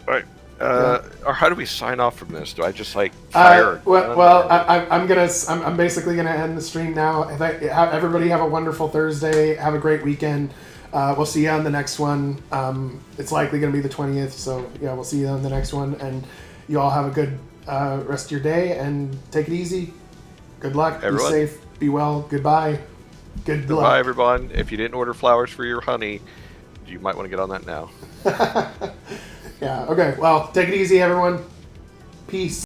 All right. Or how do we sign off from this? Do I just like fire? I'm basically gonna end the stream now. Everybody have a wonderful Thursday. Have a great weekend. We'll see you on the next one. It's likely gonna be the 20th. So yeah, we'll see you on the next one. And you all have a good rest of your day and take it easy. Good luck. Everyone. Be safe. Be well. Goodbye. Goodbye, everyone. If you didn't order flowers for your honey, you might want to get on that now. Yeah, okay. Well, take it easy, everyone. Peace.